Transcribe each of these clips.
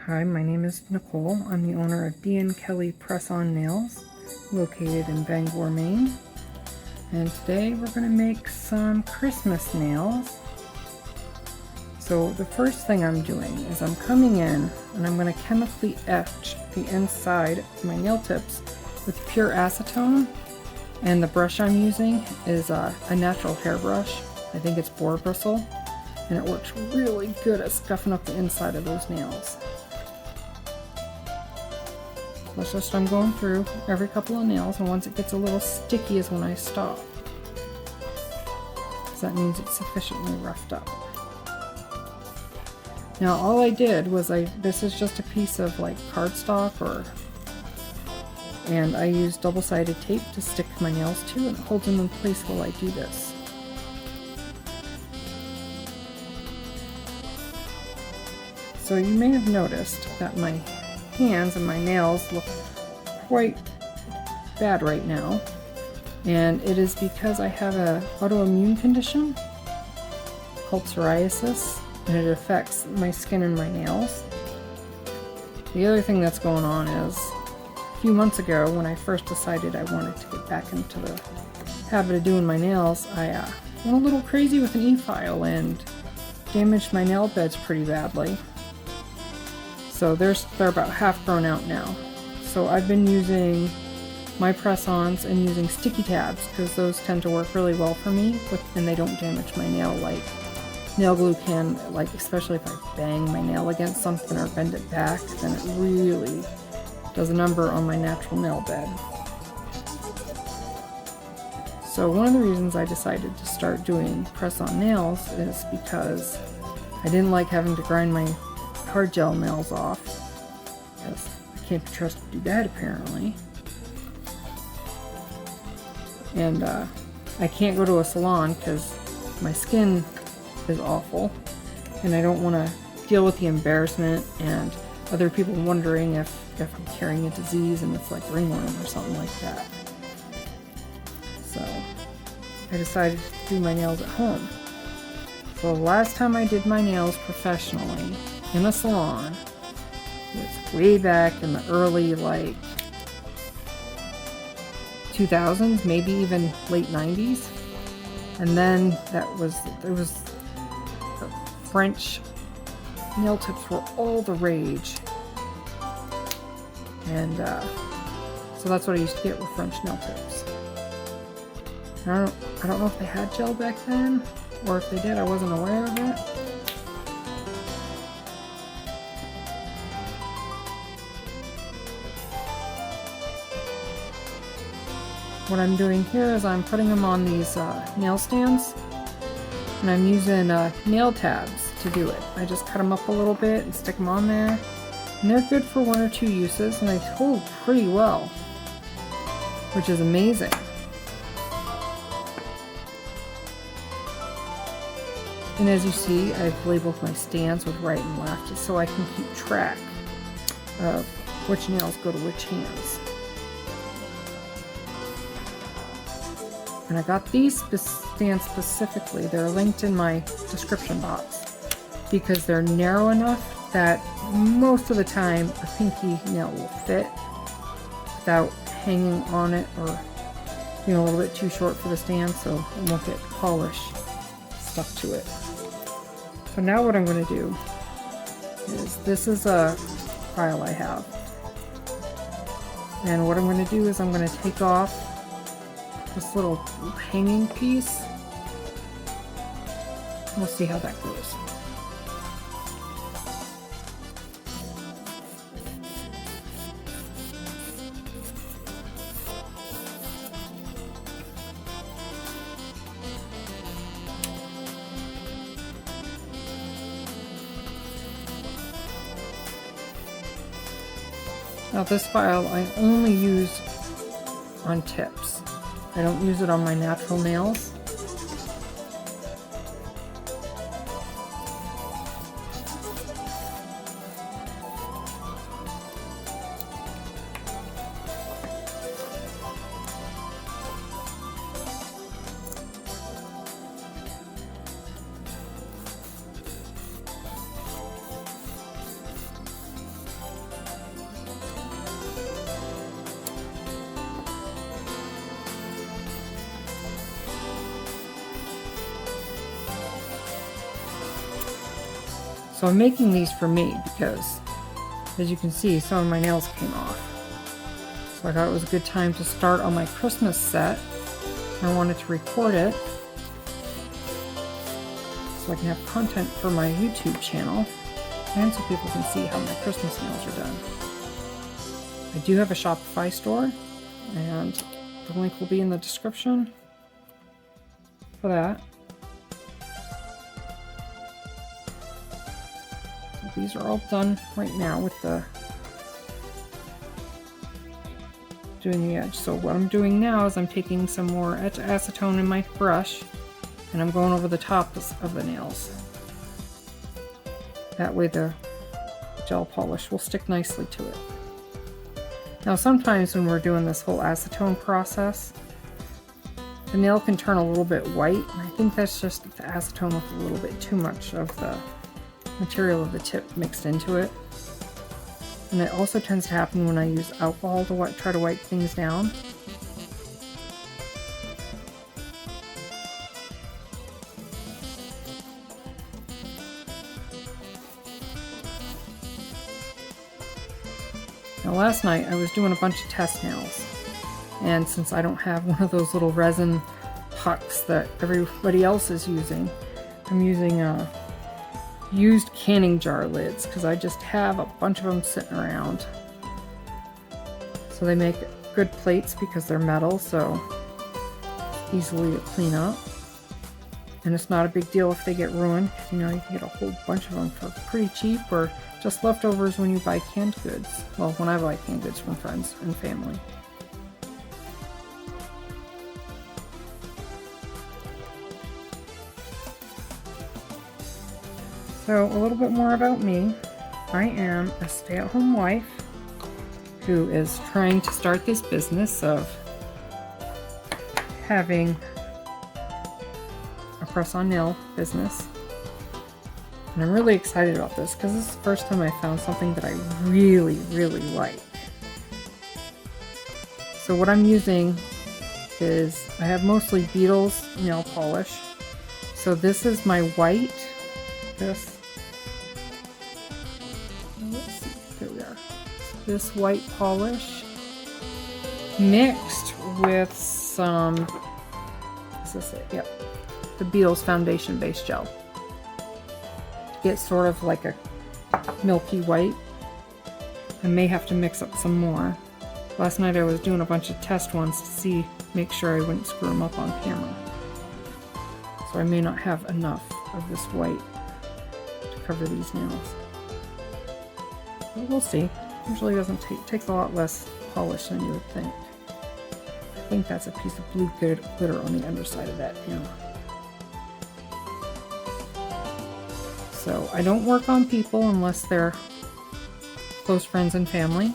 Hi, my name is Nicole. I'm the owner of D & Kelly Press-On Nails, located in Bangor, Maine. And today we're going to make some Christmas nails. So the first thing I'm doing is I'm coming in and I'm going to chemically etch the inside of my nail tips with pure acetone. And the brush I'm using is a natural hairbrush. I think it's boar bristle. And it works really good at scuffing up the inside of those nails. That's just, I'm going through every couple of nails, and once it gets a little sticky is when I stop. So that means it's sufficiently roughed up. Now all I did was this is just a piece of like cardstock and I used double-sided tape to stick my nails to, and it holds them in place while I do this. So you may have noticed that my hands and my nails look quite bad right now, and it is because I have an autoimmune condition called psoriasis, and it affects my skin and my nails. The other thing that's going on is a few months ago, when I first decided I wanted to get back into the habit of doing my nails, I went a little crazy with an e-file and damaged my nail beds pretty badly. So they're about half grown out now. So I've been using my press-ons and using sticky tabs because those tend to work really well for me, and they don't damage my nail like nail glue can, like especially if I bang my nail against something or bend it back, then it really does a number on my natural nail bed. So one of the reasons I decided to start doing press-on nails is because I didn't like having to grind my hard gel nails off, because I can't be trusted to do that apparently. And I can't go to a salon because my skin is awful, and I don't want to deal with the embarrassment and other people wondering if I'm carrying a disease and it's like ringworm or something like that. So I decided to do my nails at home. So the last time I did my nails professionally in a salon, it's way back in the early like 2000s, maybe even late 90s. And then there was the French nail tips were all the rage, and so that's what I used to get with French nail tips. I don't know if they had gel back then, or if they did, I wasn't aware of it. What I'm doing here is I'm putting them on these nail stands, and I'm using nail tabs to do it. I just cut them up a little bit and stick them on there, and they're good for 1 or 2 uses, and they hold pretty well, which is amazing. And as you see, I've labeled my stands with right and left just so I can keep track of which nails go to which hands. And I got these stands specifically, they're linked in my description box, because they're narrow enough that most of the time a pinky nail will fit without hanging on it or being a little bit too short for the stand, so it won't get polish stuck to it. So now what I'm going to do is, this is a file I have, and what I'm going to do is I'm going to take off this little hanging piece. We'll see how that goes. Now this file I only use on tips. I don't use it on my natural nails. So I'm making these for me because, as you can see, some of my nails came off. So I thought it was a good time to start on my Christmas set. I wanted to record it so I can have content for my YouTube channel and so people can see how my Christmas nails are done. I do have a Shopify store, and the link will be in the description for that. So these are all done right now with the doing the edge. So what I'm doing now is I'm taking some more acetone in my brush and I'm going over the top of the nails. That way the gel polish will stick nicely to it. Now sometimes when we're doing this whole acetone process, the nail can turn a little bit white, and I think that's just the acetone with a little bit too much of the material of the tip mixed into it. And it also tends to happen when I use alcohol to try to wipe things down. Now last night I was doing a bunch of test nails, and since I don't have one of those little resin pucks that everybody else is using, I'm using used canning jar lids because I just have a bunch of them sitting around. So they make good plates because they're metal, so easily to clean up. And it's not a big deal if they get ruined, because you know you can get a whole bunch of them for pretty cheap, or just leftovers when you buy canned goods. Well, when I buy canned goods from friends and family. So a little bit more about me. I am a stay-at-home wife who is trying to start this business of having a press-on nail business. And I'm really excited about this because this is the first time I found something that I really, really like. So what I'm using is, I have mostly Beetles nail polish. So this is my white. Let's see, here we are. This white polish mixed with some, is this it? Yep. The Beetles foundation base gel. To get sort of like a milky white. I may have to mix up some more. Last night I was doing a bunch of test ones to make sure I wouldn't screw them up on camera. So I may not have enough of this white to cover these nails. But we'll see. Usually doesn't takes a lot less polish than you would think. I think that's a piece of blue glitter on the underside of that nail. So I don't work on people unless they're close friends and family.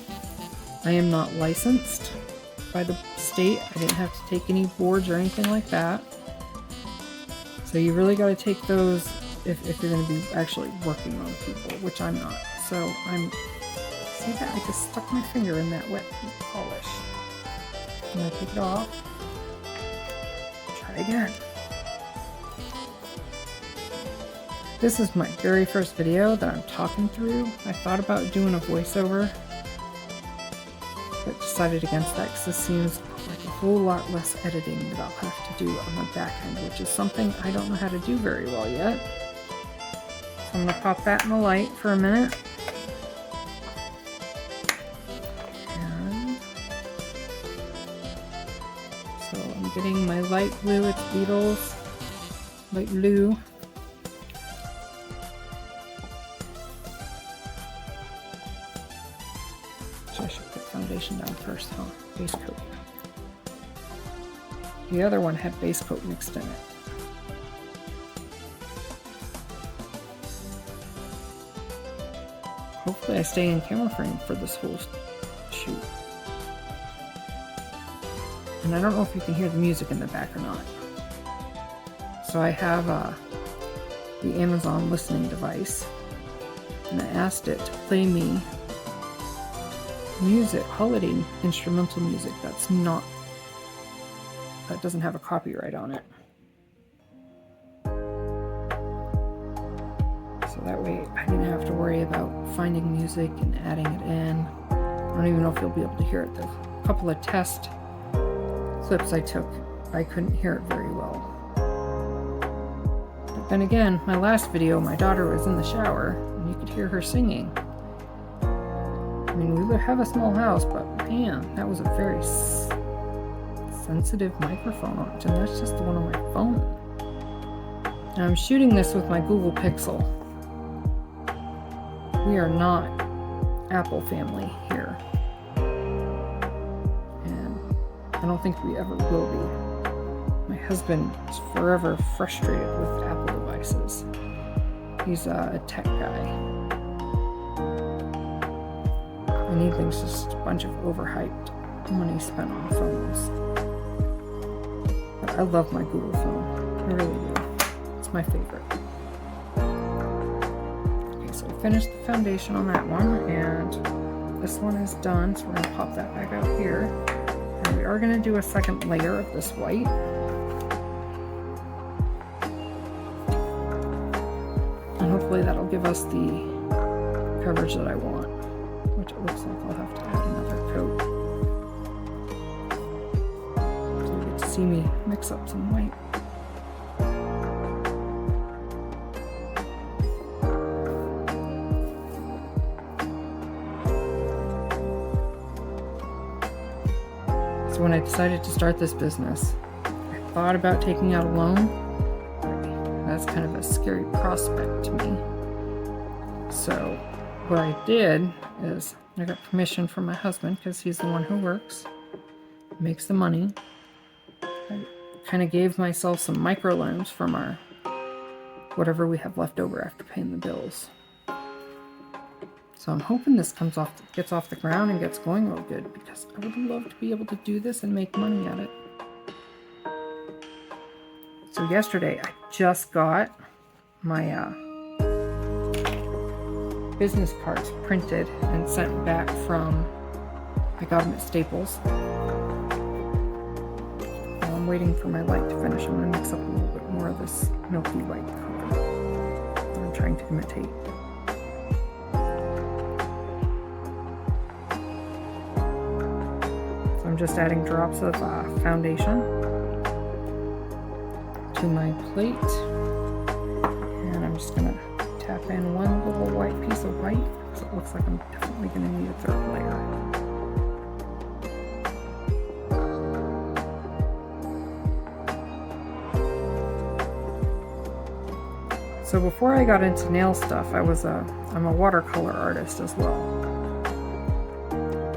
I am not licensed by the state. I didn't have to take any boards or anything like that. So you really got to take those if you're going to be actually working on people, which I'm not. So see that? I just stuck my finger in that wet polish. I'm going to take it off. Try again. This is my very first video that I'm talking through. I thought about doing a voiceover, but decided against that because this seems like a whole lot less editing that I'll have to do on the back end, which is something I don't know how to do very well yet. So I'm going to pop that in the light for a minute. And so I'm getting my light blue, it's Beetles, light blue. I should put foundation down first, huh? Base coat. The other one had base coat mixed in it. Hopefully I stay in camera frame for this whole shoot. And I don't know if you can hear the music in the back or not. So I have the Amazon listening device, and I asked it to play me music, holiday instrumental music that doesn't have a copyright on it. So that way I didn't worry about finding music and adding it in. I don't even know if you'll be able to hear it. The couple of test clips I took, I couldn't hear it very well. But then again, my last video, my daughter was in the shower and you could hear her singing. I mean, we would have a small house, but man, that was a very sensitive microphone on it, and that's just the one on my phone. And I'm shooting this with my Google Pixel. We are not Apple family here. And I don't think we ever will be. My husband is forever frustrated with Apple devices. He's a tech guy. And he thinks it's just a bunch of overhyped money spent on phones. But I love my Google phone. I really do. It's my favorite. Okay, so we finished the foundation on that one, and this one is done, so we're going to pop that back out here. And we are going to do a second layer of this white. And hopefully that'll give us the coverage that I want, which it looks like I'll have to add another coat. So you get to see me mix up some white. So when I decided to start this business, I thought about taking out a loan. That's kind of a scary prospect to me. So what I did is I got permission from my husband, because he's the one who works, makes the money. I kind of gave myself some microloans from our whatever we have left over after paying the bills. So I'm hoping this gets off the ground and gets going real good, because I would love to be able to do this and make money at it. So yesterday I just got my business cards printed and sent back from, I got them at Staples. While I'm waiting for my light to finish, I'm going to mix up a little bit more of this milky white color that I'm trying to imitate. So I'm just adding drops of foundation to my plate, and I'm just going to tap in one little white piece of white, because it looks like I'm definitely going to need a third layer. So before I got into nail stuff, I'm a watercolor artist as well.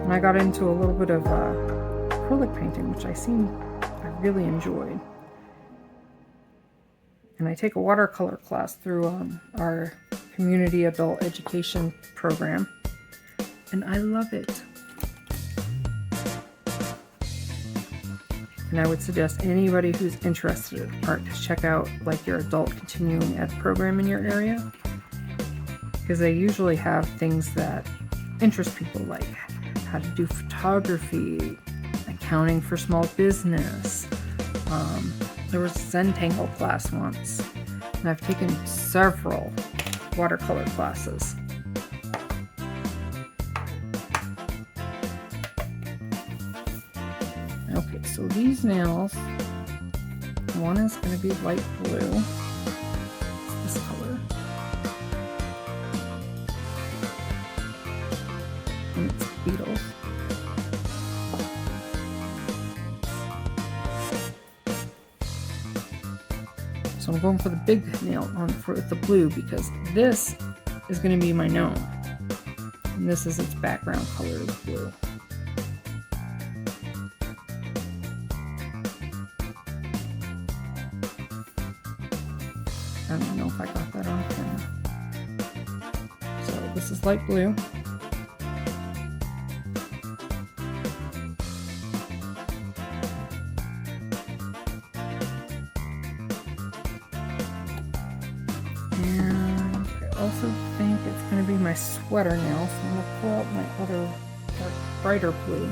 And I got into a little bit of acrylic painting, which I really enjoyed. And I take a watercolor class through our community adult education program, and I love it. And I would suggest anybody who's interested in art to check out like your adult continuing ed program in your area, because they usually have things that interest people, like how to do photography, accounting for small business. There was a Zentangle class once, and I've taken several watercolor classes. Okay, so these nails, one is going to be light blue, this color, and it's Beetles. So I'm going for the big nail for the blue, because this is going to be my gnome. And this is its background color is blue. I don't know if I got that on camera. So this is light blue. And I also think it's going to be my sweater nail, so I'm going to pull out my other brighter blue,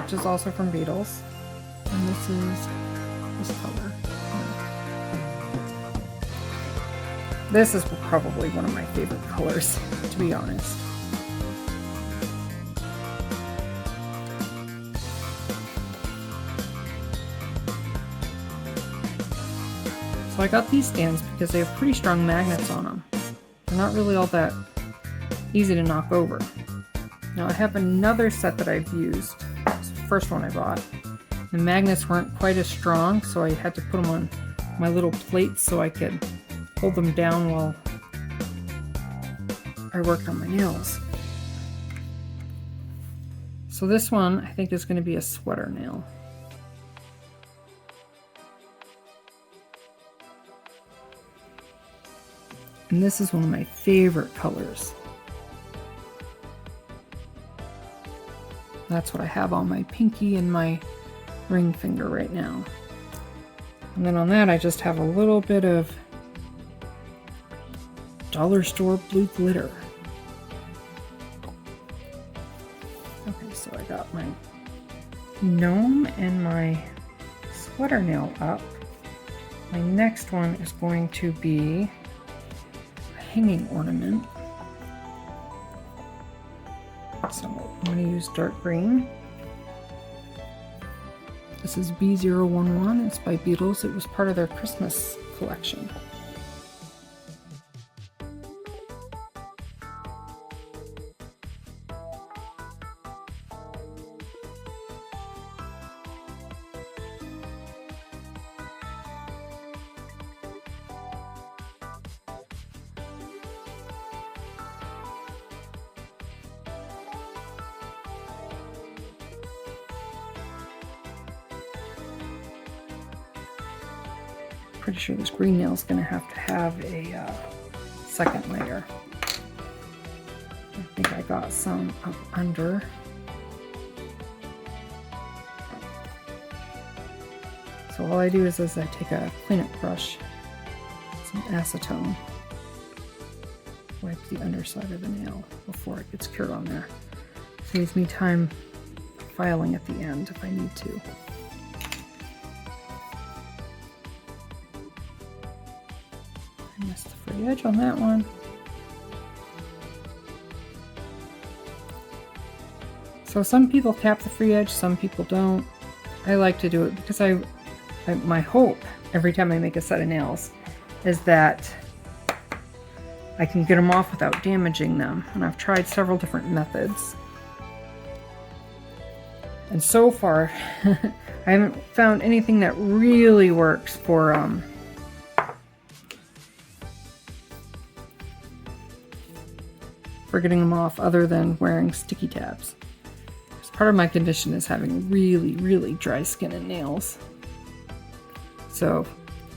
which is also from Beetles. And this is this color. This is probably one of my favorite colors, to be honest. So I got these stands because they have pretty strong magnets on them. They're not really all that easy to knock over. Now I have another set that I've used. It's the first one I bought. The magnets weren't quite as strong, so I had to put them on my little plates so I could hold them down while I worked on my nails. So this one I think is going to be a sweater nail. And this is one of my favorite colors. That's what I have on my pinky and my ring finger right now. And then on that I just have a little bit of dollar store blue glitter. Okay, so I got my gnome and my sweater nail up. My next one is going to be a hanging ornament. So I'm going to use dark green. This is B011. It's by Beetles. It was part of their Christmas collection. Pretty sure this green nail is going to have a second layer. I think I got some up under. So all I do is I take a cleanup brush, some acetone, wipe the underside of the nail before it gets cured on there. Saves me time filing at the end if I need to. I missed the free edge on that one. So some people tap the free edge, some people don't. I like to do it because my hope every time I make a set of nails is that I can get them off without damaging them. And I've tried several different methods. And so far, I haven't found anything that really works for getting them off other than wearing sticky tabs. Because part of my condition is having really, really dry skin and nails. So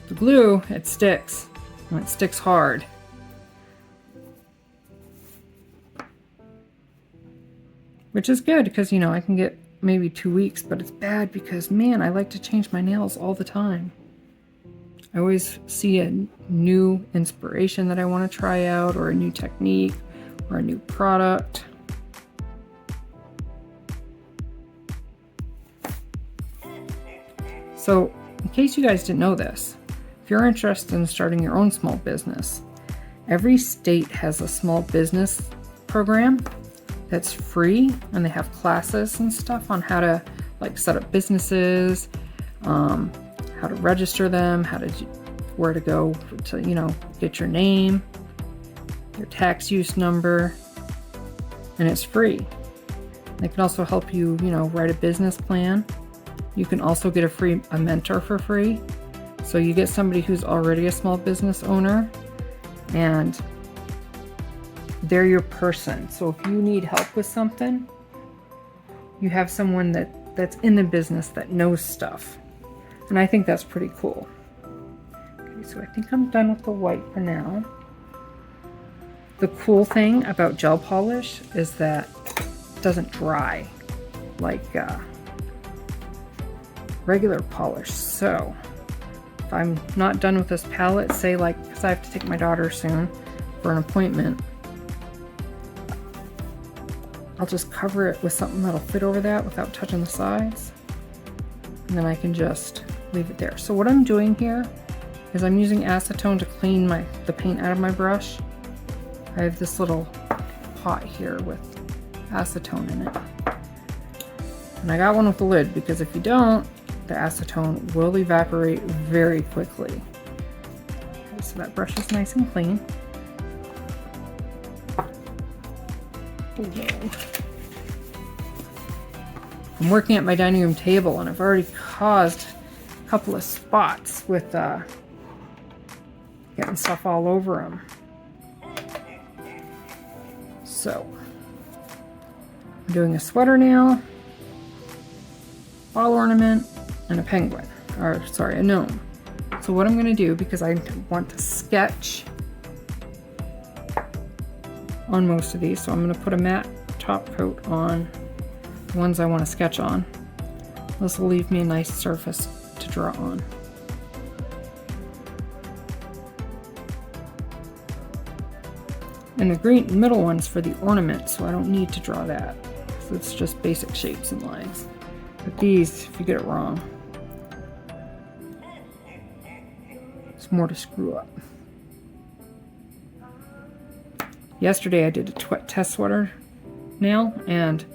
the glue, it sticks, and it sticks hard. Which is good because, you know, I can get maybe 2 weeks, but it's bad because, man, I like to change my nails all the time. I always see a new inspiration that I want to try out, or a new technique, or a new product. So, in case you guys didn't know this, if you're interested in starting your own small business, every state has a small business program that's free, and they have classes and stuff on how to like set up businesses, how to register them, where to go to, you know, get your name, your tax use number, and it's free. They can also help you, you know, write a business plan. You can also get a mentor for free. So you get somebody who's already a small business owner, and they're your person. So if you need help with something, you have someone that's in the business that knows stuff. And I think that's pretty cool. Okay, so I think I'm done with the white for now. The cool thing about gel polish is that it doesn't dry like regular polish. So if I'm not done with this palette, say like, because I have to take my daughter soon for an appointment, I'll just cover it with something that'll fit over that without touching the sides. And then I can just leave it there. So what I'm doing here as I'm using acetone to clean the paint out of my brush, I have this little pot here with acetone in it. And I got one with the lid because if you don't, the acetone will evaporate very quickly. Okay, so that brush is nice and clean. I'm working at my dining room table and I've already caused a couple of spots with getting stuff all over them. So, I'm doing a sweater nail, bottle ornament, and a penguin, or sorry, a gnome. So what I'm going to do, because I want to sketch on most of these, so I'm going to put a matte top coat on the ones I want to sketch on. This will leave me a nice surface to draw on. And the green middle one's for the ornament, so I don't need to draw that. So it's just basic shapes and lines. But these, if you get it wrong, it's more to screw up. Yesterday I did a test sweater nail, and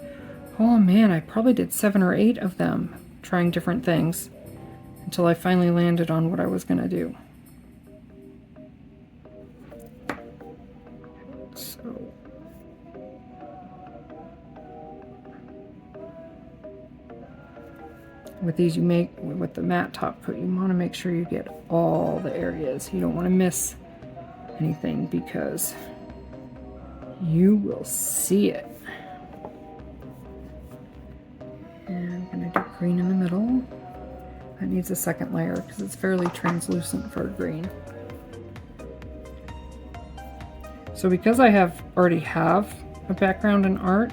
oh man, I probably did 7 or 8 of them, trying different things, until I finally landed on what I was gonna do. So, with these with the matte top coat, you wanna make sure you get all the areas. You don't wanna miss anything because you will see it. And I'm gonna do green in the middle. That needs a second layer because it's fairly translucent for a green. So because I already have a background in art,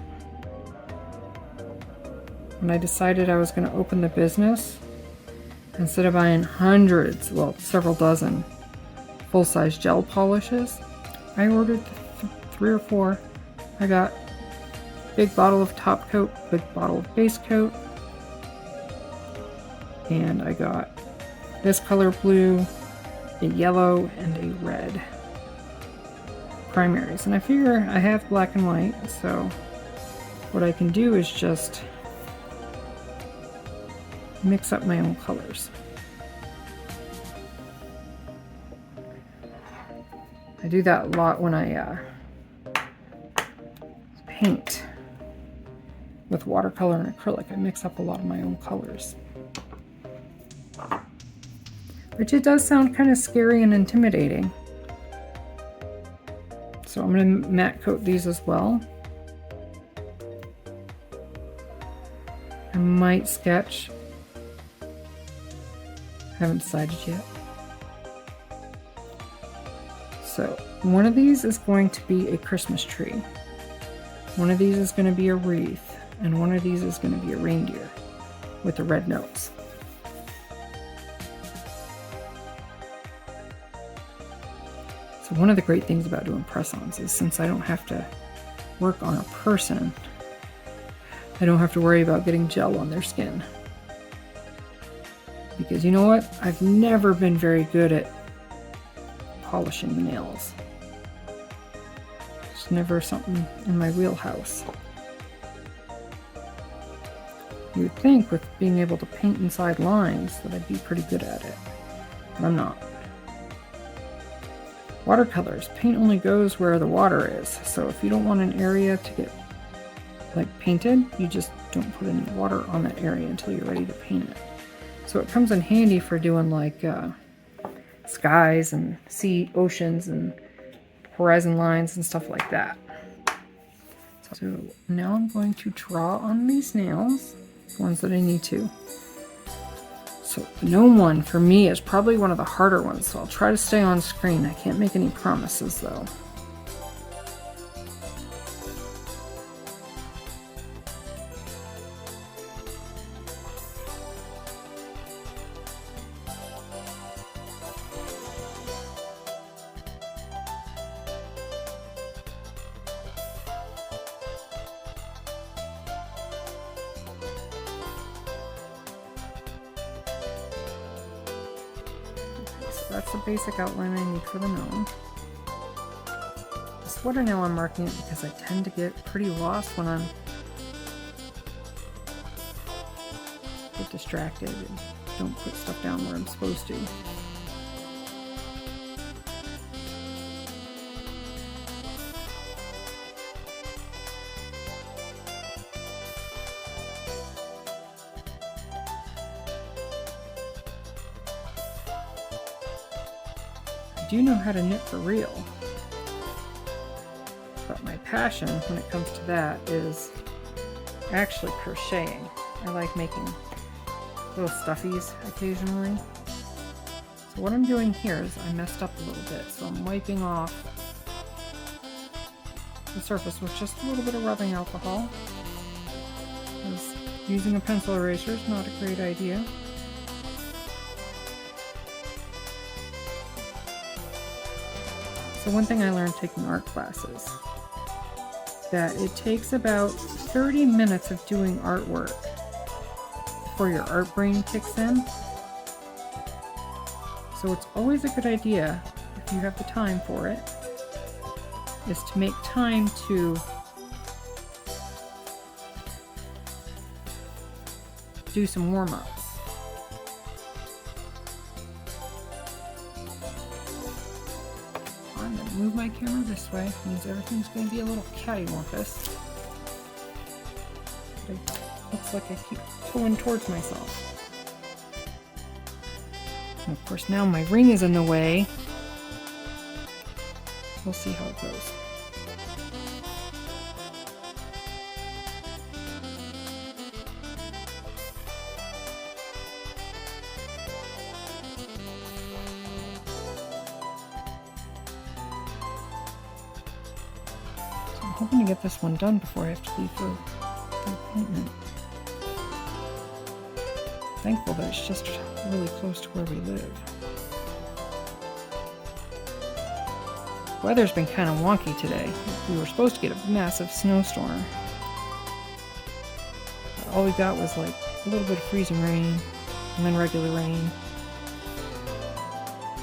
when I decided I was gonna open the business, instead of buying hundreds, well, several dozen full-size gel polishes, I ordered 3 or 4. I got big bottle of top coat, big bottle of base coat, and I got this color blue, a yellow, and a red primaries. And I figure I have black and white, so what I can do is just mix up my own colors. I do that a lot when I paint with watercolor and acrylic. I mix up a lot of my own colors. Which it does sound kind of scary and intimidating. So I'm going to matte coat these as well. I might sketch. Haven't decided yet. So one of these is going to be a Christmas tree. One of these is going to be a wreath, and one of these is going to be a reindeer with a red nose. So one of the great things about doing press-ons is since I don't have to work on a person, I don't have to worry about getting gel on their skin. Because you know what? I've never been very good at polishing the nails. It's never something in my wheelhouse. You'd think with being able to paint inside lines that I'd be pretty good at it, but I'm not. Watercolors, paint only goes where the water is, so if you don't want an area to get painted, you just don't put any water on that area until you're ready to paint it. So it comes in handy for doing skies and oceans and horizon lines and stuff like that. So now I'm going to draw on these nails, the ones that I need to. So the gnome one for me is probably one of the harder ones, so I'll try to stay on screen. I can't make any promises though. that's the basic outline I need for the gnome. The sweater nail, I'm marking it because I tend to get pretty lost when I'm get distracted and don't put stuff down where I'm supposed to. I do know how to knit for real, but my passion when it comes to that is actually crocheting. I like making little stuffies occasionally. So what I'm doing here is I messed up a little bit, so I'm wiping off the surface with just a little bit of rubbing alcohol, because using a pencil eraser is not a great idea. So one thing I learned taking art classes, that it takes about 30 minutes of doing artwork before your art brain kicks in. So it's always a good idea, if you have the time for it, is to make time to do some warm-ups. I'm going to move my camera this way. It means everything's going to be a little cattywampus. But it looks like I keep pulling towards myself. And of course now my ring is in the way. We'll see how it goes. I'm hoping to get this one done before I have to leave for the appointment. Thankful that it's just really close to where we live. The weather's been kind of wonky today. We were supposed to get a massive snowstorm. But all we got was like a little bit of freezing rain and then regular rain.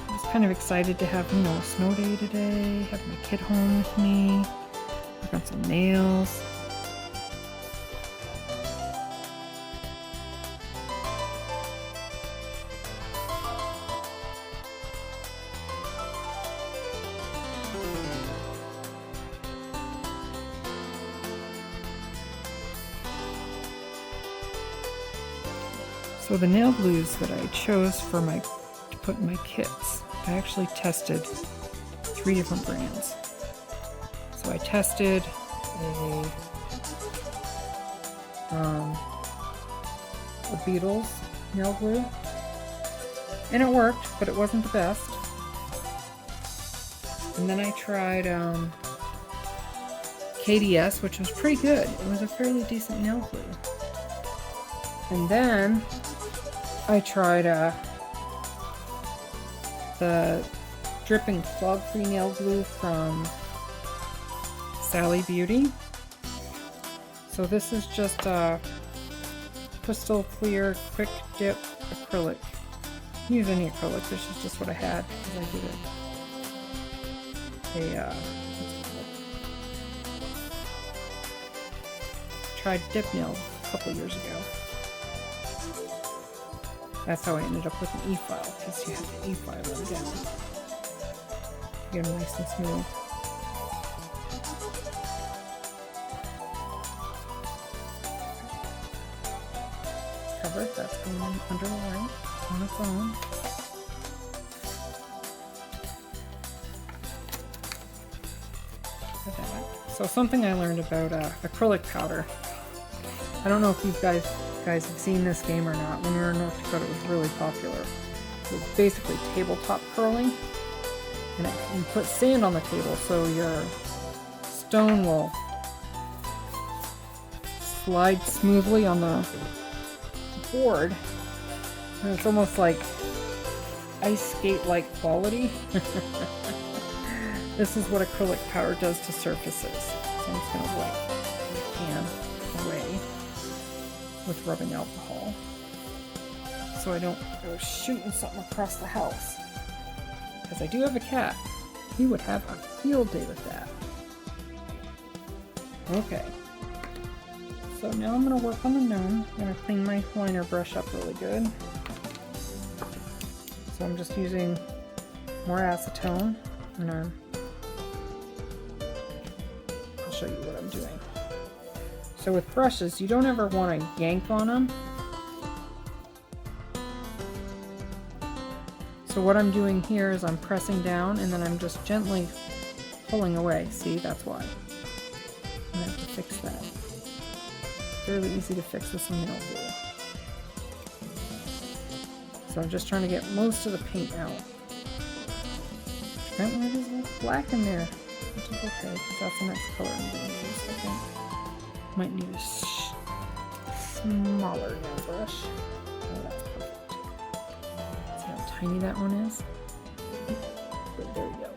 I was kind of excited to have, you know, a snow day today, have my kid home with me. Work on some nails. So the nail glues that I chose for to put in my kits, I actually tested 3 different brands. So I tested a Beetles nail glue, and it worked, but it wasn't the best. And then I tried KDS, which was pretty good. It was a fairly decent nail glue. And then I tried the dripping clog-free nail glue from Sally Beauty. So this is just a crystal clear quick dip acrylic. You can use any acrylic. This is just what I had because I did tried dip nails a couple years ago. That's how I ended up with an E-file, because you have to E-file them down to get them nice and smooth. Covered, that's going in under the light on its own. Look at that. So something I learned about acrylic powder. I don't know if you guys have seen this game or not. When we were in North Dakota, it was really popular. It was basically tabletop curling, and you put sand on the table so your stone will slide smoothly on the board, and it's almost like ice skate-like quality. This is what acrylic powder does to surfaces. So I'm just going to wipe the can away with rubbing alcohol so I don't go shooting something across the house. because I do have a cat. He would have a field day with that. Okay. So now I'm going to work on the gnome. I'm going to clean my liner brush up really good. So I'm just using more acetone, and I'll show you what I'm doing. So with brushes, you don't ever want to yank on them. So what I'm doing here is I'm pressing down and then I'm just gently pulling away. See, that's why. I have to fix that. Fairly easy to fix with some nail glue. So I'm just trying to get most of the paint out. Apparently there's a little black in there, which is okay, because that's the next color I'm going to use, I think. Might need a smaller nail brush. Oh, that's perfect. See how tiny that one is? Good, there we go.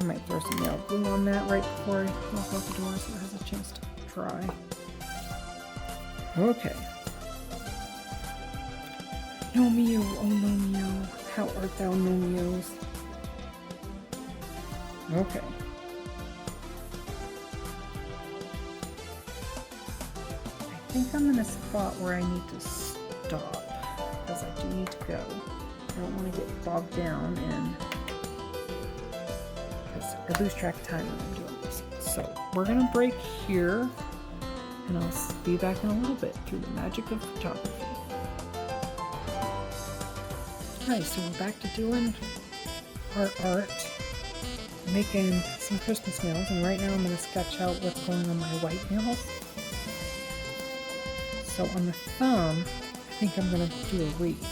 I might throw some nail glue on that right before I walk out the door so it has a chance to dry. Okay. Nomeo, oh Nomeo, how art thou, Nomeos? Okay. I think I'm in a spot where I need to stop, because I do need to go. I don't want to get bogged down and because I lose track of time when I'm doing this. So we're going to break here, and I'll be back in a little bit through the magic of photography. Alright, so we're back to doing our art, making some Christmas nails, and right now I'm going to sketch out what's going on my white nails. So on the thumb, I think I'm going to do a wreath.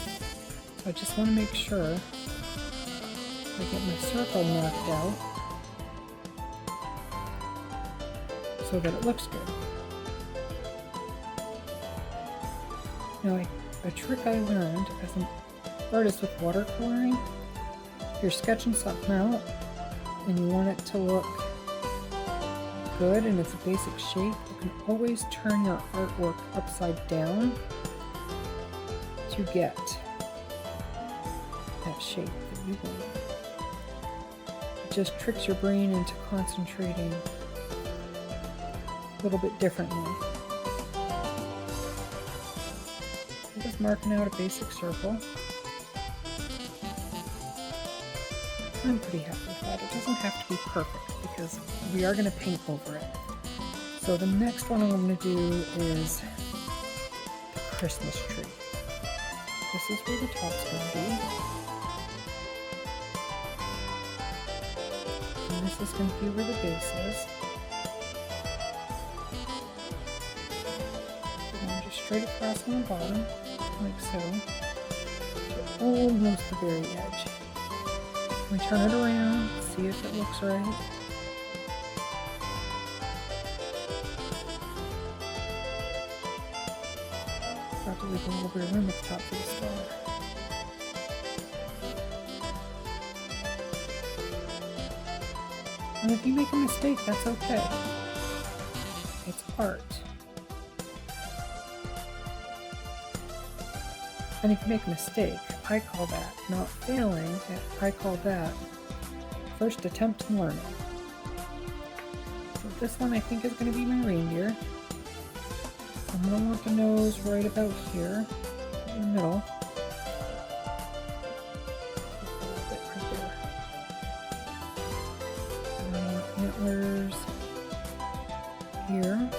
So I just want to make sure I get my circle marked out so that it looks good. Now, a trick I learned as an artist with watercoloring, if you're sketching something out and you want it to look good and it's a basic shape, you can always turn your artwork upside down to get that shape that you want. It just tricks your brain into concentrating a little bit differently. I'm just marking out a basic circle. I'm pretty happy with that. It doesn't have to be perfect because we are going to paint over it. So the next one I'm going to do is the Christmas tree. This is where the top's going to be. And this is going to be where the base is. And just straight across on the bottom, like so, to almost the very edge. We turn it around, see if it looks right. Got to leave a little bit of room at the top for the star. And if you make a mistake, that's okay. It's art. And if you make a mistake, I call that not failing, I call that first attempt in learning. So this one I think is going to be my reindeer. I'm going to want the nose right about here, in the middle. A little bit right there. And I want antlers here.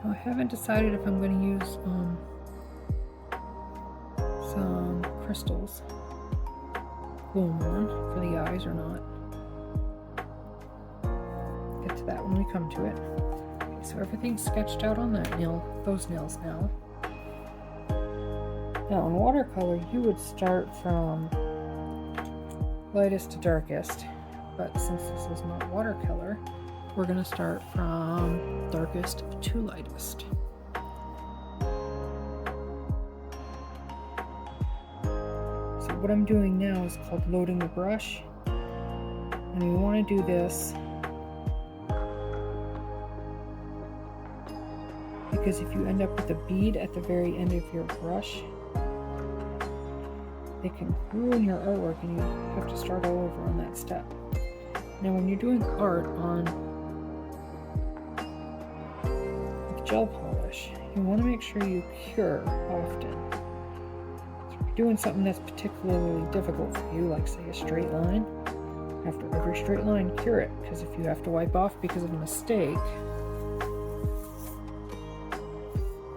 I haven't decided if I'm going to use some crystals, glue them on for the eyes or not. Get to that when we come to it. Okay, so everything's sketched out on that nail, those nails now. Now in watercolor, you would start from lightest to darkest, but since this is not watercolor, we're going to start from darkest to lightest. So what I'm doing now is called loading the brush. And we want to do this because if you end up with a bead at the very end of your brush, it can ruin your artwork and you have to start all over on that step. Now when you're doing art on gel polish, you want to make sure you cure often. So if you're doing something that's particularly difficult for you, like say a straight line, after every straight line, cure it, because if you have to wipe off because of a mistake,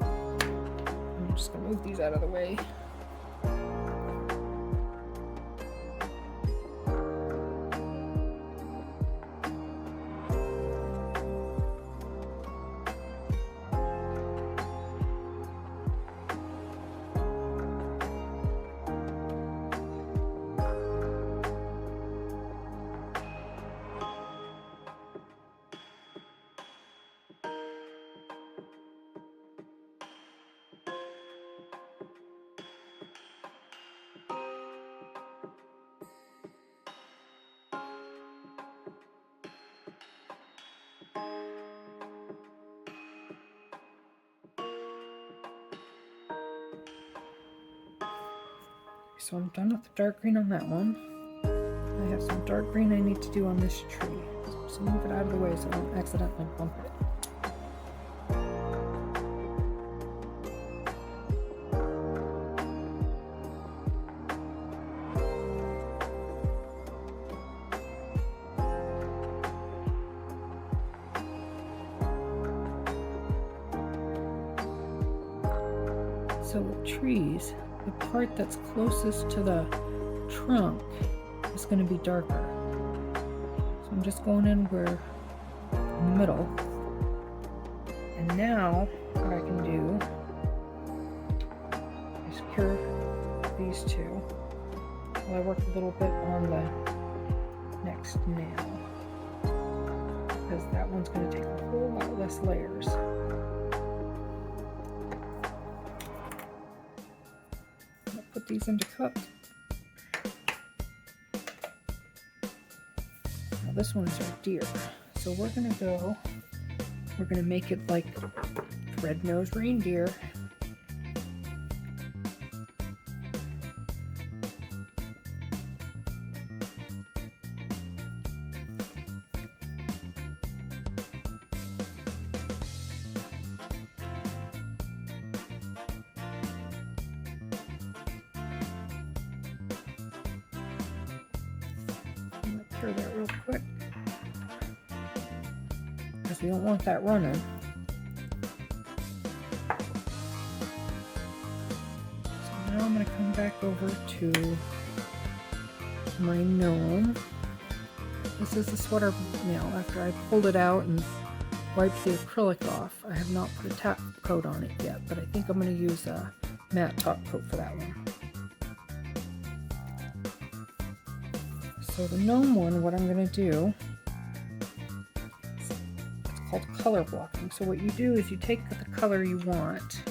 I'm just going to move these out of the way. So I'm done with the dark green on that one. I have some dark green I need to do on this tree. So I'm just gonna move it out of the way so I don't accidentally bump it. So with trees, the part that's closest to the trunk is going to be darker. So I'm just going in where in the middle. And now what I can do is cure these two while I work a little bit on the next nail, because that one's going to take a whole lot less layers. Put these into cups. Now this one is our deer. So we're gonna make it like red-nosed reindeer. Cure that real quick, because we don't want that running. So now I'm going to come back over to my gnome. This is the sweater nail. After I pulled it out and wiped the acrylic off, I have not put a top coat on it yet, but I think I'm going to use a matte top coat for that one. So the gnome one, what I'm going to do, it's called color blocking. So what you do is you take the color you want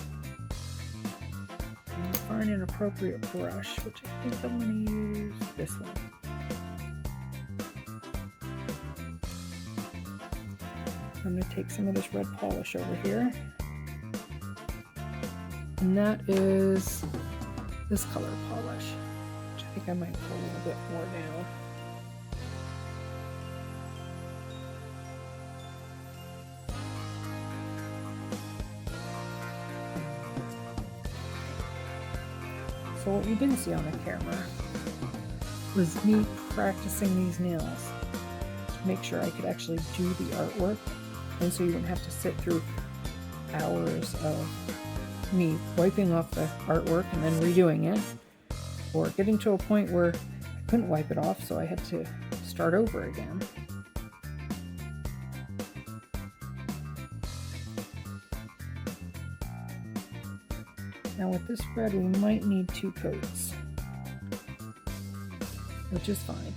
and you find an appropriate brush, which I think I'm going to use this one. I'm going to take some of this red polish over here, and that is this color polish, which I think I might put a little bit more down. So what you didn't see on the camera was me practicing these nails to make sure I could actually do the artwork, and so you wouldn't have to sit through hours of me wiping off the artwork and then redoing it, or getting to a point where I couldn't wipe it off, so I had to start over again. Now with this red, we might need 2 coats, which is fine.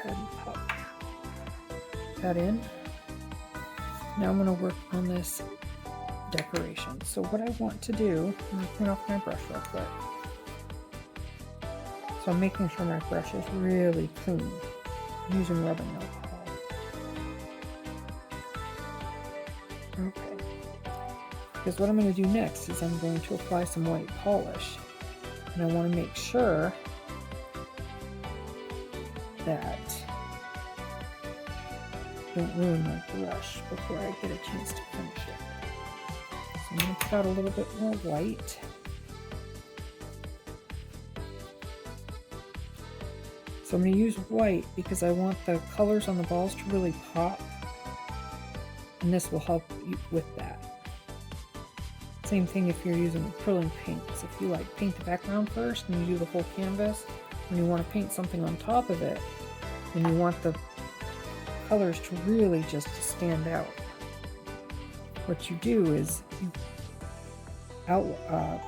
ahead and pop that in. Now I'm going to work on this decoration. So what I want to do, I'm going to clean off my brush real quick. So I'm making sure my brush is really clean. I'm using rubbing alcohol. Okay. Because what I'm going to do next is I'm going to apply some white polish. And I want to make sure that I don't ruin my brush before I get a chance to finish it. So I'm going to put out a little bit more white. So I'm going to use white because I want the colors on the balls to really pop, and this will help you with that. Same thing if you're using acrylic paints. If you like paint the background first and you do the whole canvas, when you want to paint something on top of it, and you want the colors to really just stand out, what you do is you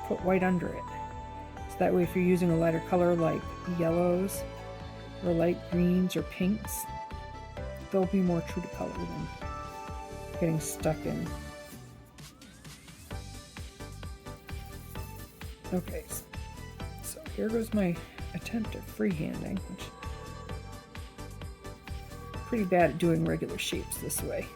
put white under it. So that way if you're using a lighter color like yellows or light greens or pinks, they'll be more true to color than getting stuck in. Okay, so here goes my attempt at freehanding, which I'm pretty bad at doing regular shapes this way.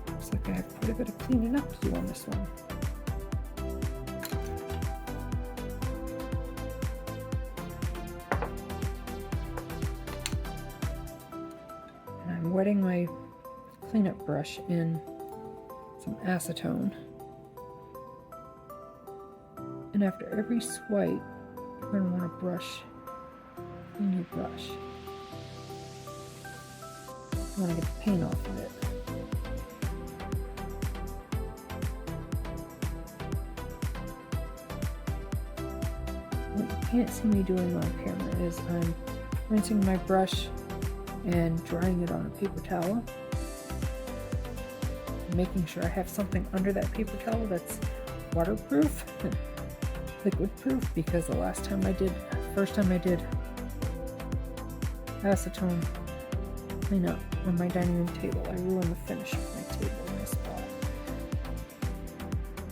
Looks like I have quite a bit of cleaning up to do on this one. And I'm wetting my cleanup brush in some acetone. And after every swipe, you're going to want to brush clean your brush. You want to get the paint off of it. What you can't see me doing on camera is I'm rinsing my brush and drying it on a paper towel. Making sure I have something under that paper towel that's waterproof, liquid proof, because the first time I did acetone cleanup on my dining room table, I ruined the finish of my table in this spot.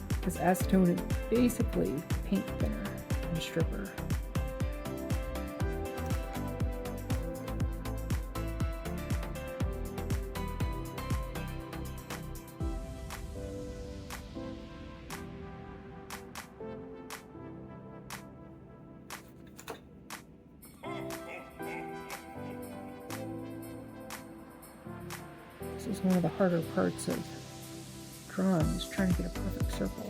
Because acetone is basically paint thinner and stripper. This is one of the harder parts of drawing, is trying to get a perfect circle.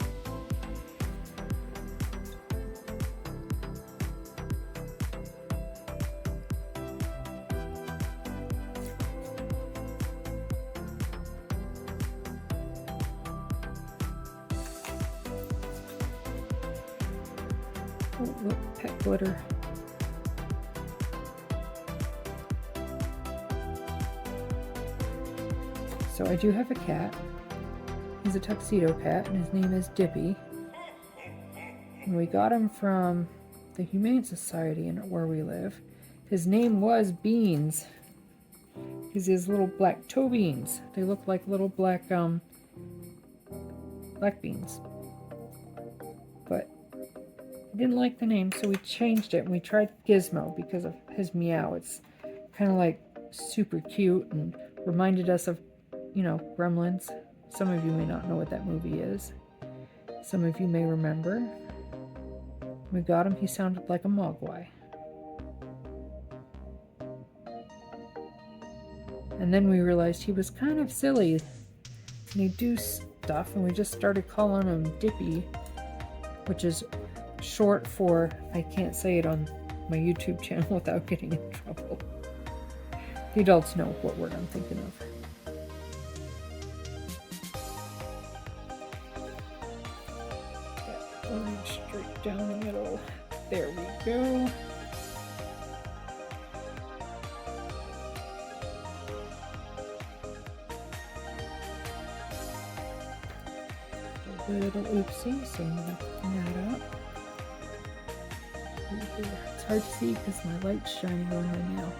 Oh, look, pet glitter. So I do have a cat. He's a tuxedo cat, and his name is Dippy. And we got him from the Humane Society where we live. His name was Beans. He's his little black toe beans. They look like little black beans. But he didn't like the name, so we changed it, and we tried Gizmo because of his meow. It's kind of like super cute and reminded us of, you know, Gremlins. Some of you may not know what that movie is. Some of you may remember. When we got him, he sounded like a mogwai. And then we realized he was kind of silly. And he'd do stuff, and we just started calling him Dippy, which is short for, I can't say it on my YouTube channel without getting in trouble. The adults know what word I'm thinking of. Orange straight down the middle. There we go. A little oopsie, so I'm going to clean that up. It's hard to see because my light's shining on my nail.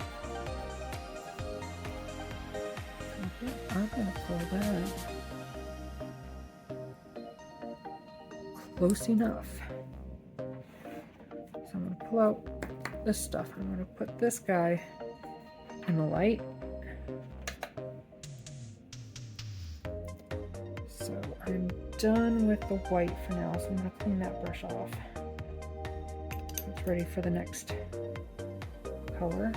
Okay, I'm going to pull that close enough. So I'm going to pull out this stuff. I'm going to put this guy in the light. So I'm done with the white for now, so I'm going to clean that brush off. It's ready for the next color.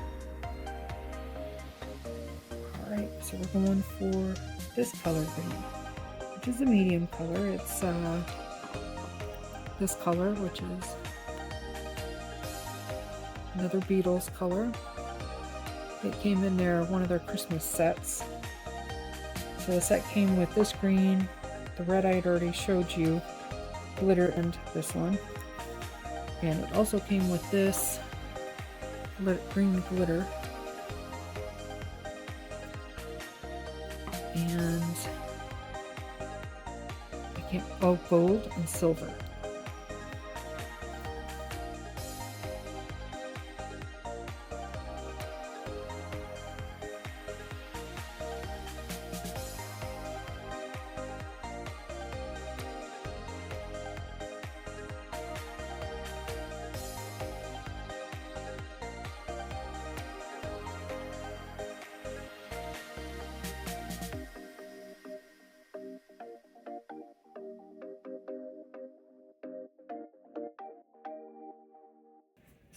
Alright, so we're going for this color green, which is a medium color. It's this color, which is another Beetles color. It came in one of their Christmas sets. So the set came with this green, the red I had already showed you, glitter, and this one. And it also came with this green glitter. And gold and silver.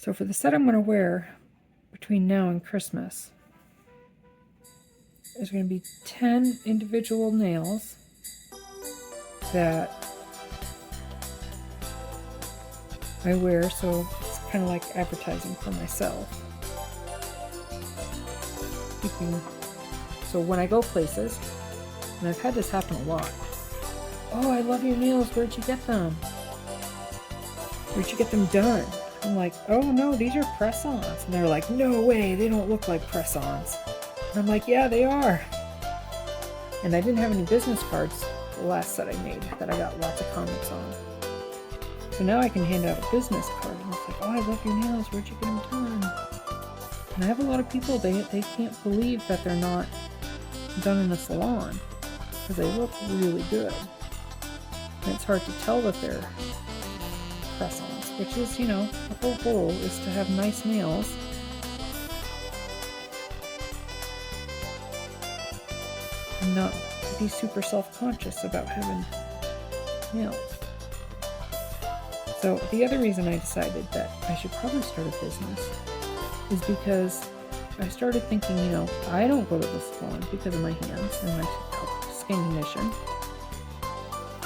So for the set I'm going to wear between now and Christmas, there's going to be 10 individual nails that I wear, so it's kind of like advertising for myself. So when I go places, and I've had this happen a lot, oh, I love your nails, where'd you get them? Where'd you get them done? I'm like, oh no, these are press-ons. And they're like, no way, they don't look like press-ons. And I'm like, yeah, they are. And I didn't have any business cards the last set I made that I got lots of comments on. So now I can hand out a business card. And it's like, oh, I love your nails, where'd you get them done? And I have a lot of people, they can't believe that they're not done in the salon because they look really good. And it's hard to tell that they're press-ons, which is, you know, the whole goal is to have nice nails. And not be super self-conscious about having nails. So the other reason I decided that I should probably start a business is because I started thinking, you know, I don't go to the salon because of my hands and my skin condition.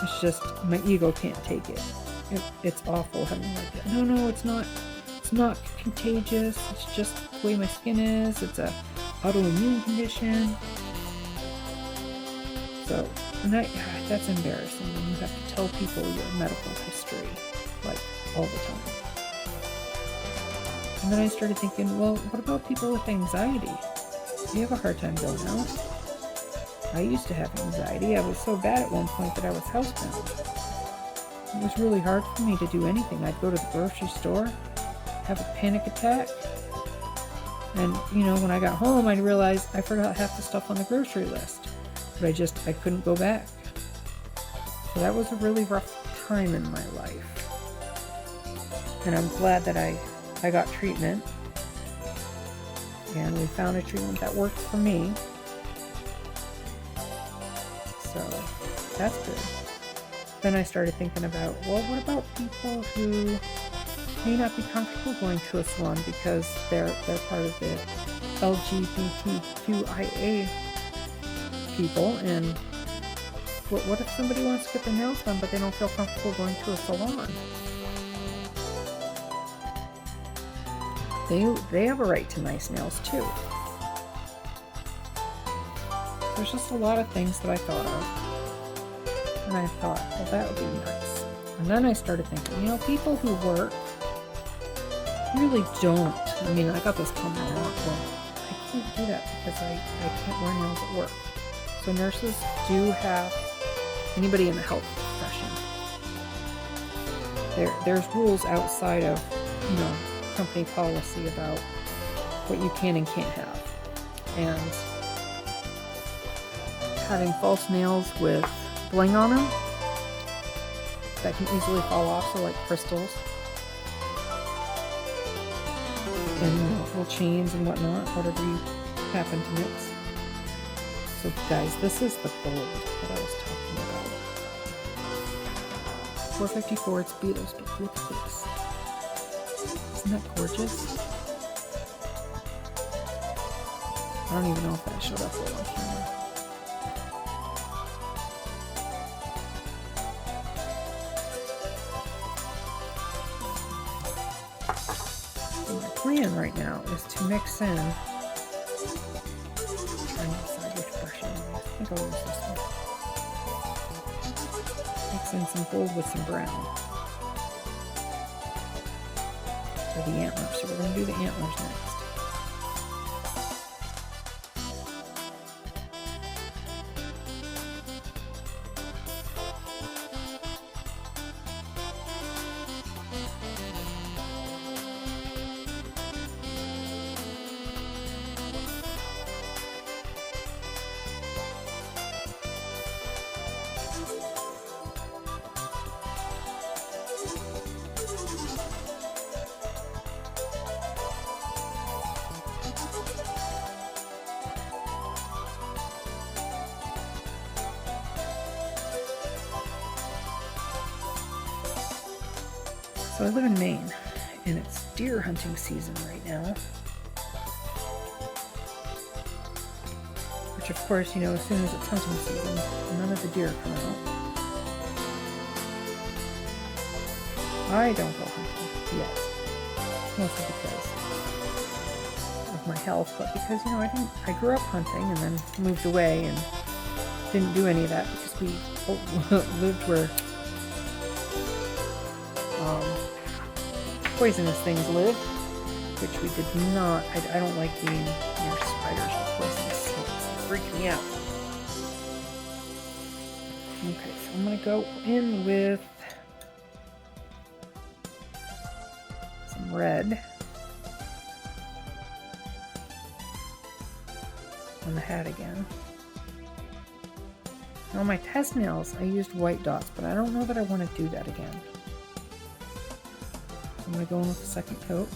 It's just my ego can't take it. It's awful having like that. No, it's not contagious. It's just the way my skin is. It's a autoimmune condition. So, and that's embarrassing when you have to tell people your medical history, like, all the time. And then I started thinking, well, what about people with anxiety? They have a hard time going out. I used to have anxiety. I was so bad at one point that I was housebound. It was really hard for me to do anything. I'd go to the grocery store, have a panic attack, and, you know, when I got home, I'd realize I forgot half the stuff on the grocery list. But I couldn't go back. So that was a really rough time in my life. And I'm glad that I got treatment. And we found a treatment that worked for me. So that's good. Then I started thinking about, well, what about people who may not be comfortable going to a salon because they're part of the LGBTQIA people, and what if somebody wants to get their nails done but they don't feel comfortable going to a salon? They have a right to nice nails too. There's just a lot of things that I thought of, and I thought, well, that would be nice. And then I started thinking, people who work really don't. I mean, I got this comment a lot. Well, I can't do that because I can't wear nails at work. So nurses do have, anybody in the health profession, there's rules outside of, company policy about what you can and can't have. And having false nails with bling on them that can easily fall off, so like crystals and little chains and whatnot, whatever you happen to mix. So guys, this is the gold that I was talking about. $4.54, it's Beetles, but look at this. Isn't that gorgeous? I don't even know if that showed up well on camera. So my plan right now is to mix in, trying to decide which brush I use. I think I'll use this one. Mix in some gold with some brown. For the antlers, so we're going to do the antlers next. So I live in Maine, and it's deer hunting season right now. Which of course, as soon as it's hunting season, none of the deer come out. I don't go hunting yet. Mostly because of my health, but because, I grew up hunting and then moved away and didn't do any of that because we lived where poisonous things live, which we did not. I don't like being near spiders or poisonous snakes. They freak me out. Okay, so I'm going to go in with some red on the hat again. On my test nails, I used white dots, but I don't know that I want to do that again. I'm going to go in with the second coat.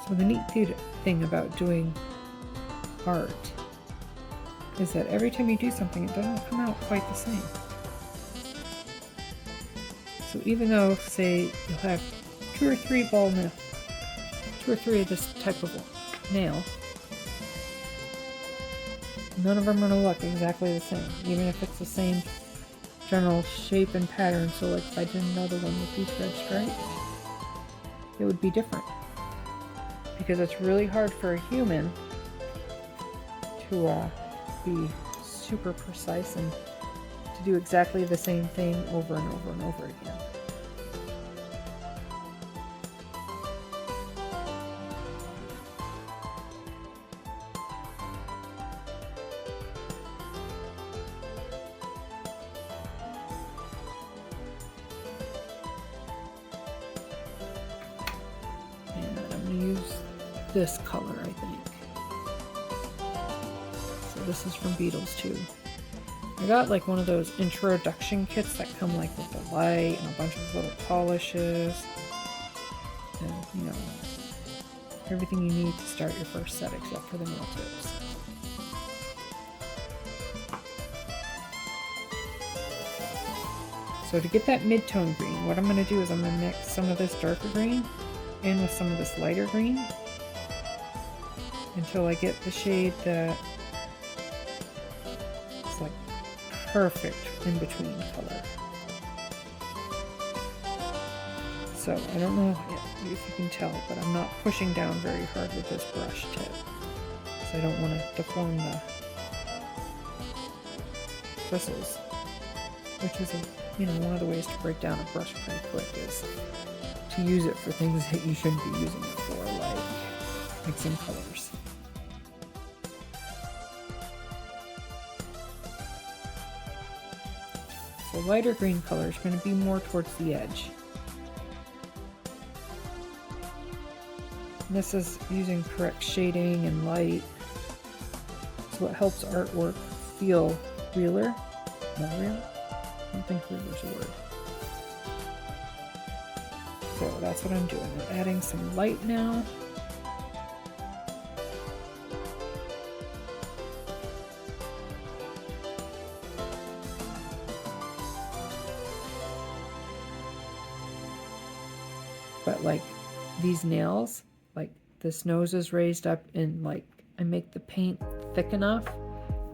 So the neat thing about doing art is that every time you do something, it doesn't come out quite the same. So even though, say, you'll have two or three of this type of nail, none of them are going to look exactly the same, even if it's the same general shape and pattern. So like if I did another one with these red stripes, it would be different, because it's really hard for a human to be super precise and to do exactly the same thing over and over and over again. And I'm going to use this color, I think. So this is from Beetles too. I got like one of those introduction kits that come like with the light and a bunch of little polishes and, you know, everything you need to start your first set except for the nail tips. So to get that mid-tone green, what I'm going to do is I'm going to mix some of this darker green in with some of this lighter green until I get the shade that is like perfect in between color. So I don't know if you can tell, but I'm not pushing down very hard with this brush tip, because I don't want to deform the bristles, which is one of the ways to break down a brush pretty quick is to use it for things that you shouldn't be using it for, like mixing colors. So lighter green color is going to be more towards the edge. And this is using correct shading and light, so it helps artwork feel realer. More real? I don't think realer is a word. So that's what I'm doing. I'm adding some light now. But like these nails, like this nose is raised up and like I make the paint thick enough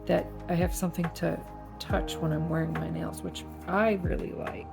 that I have something to touch when I'm wearing my nails, which I really like.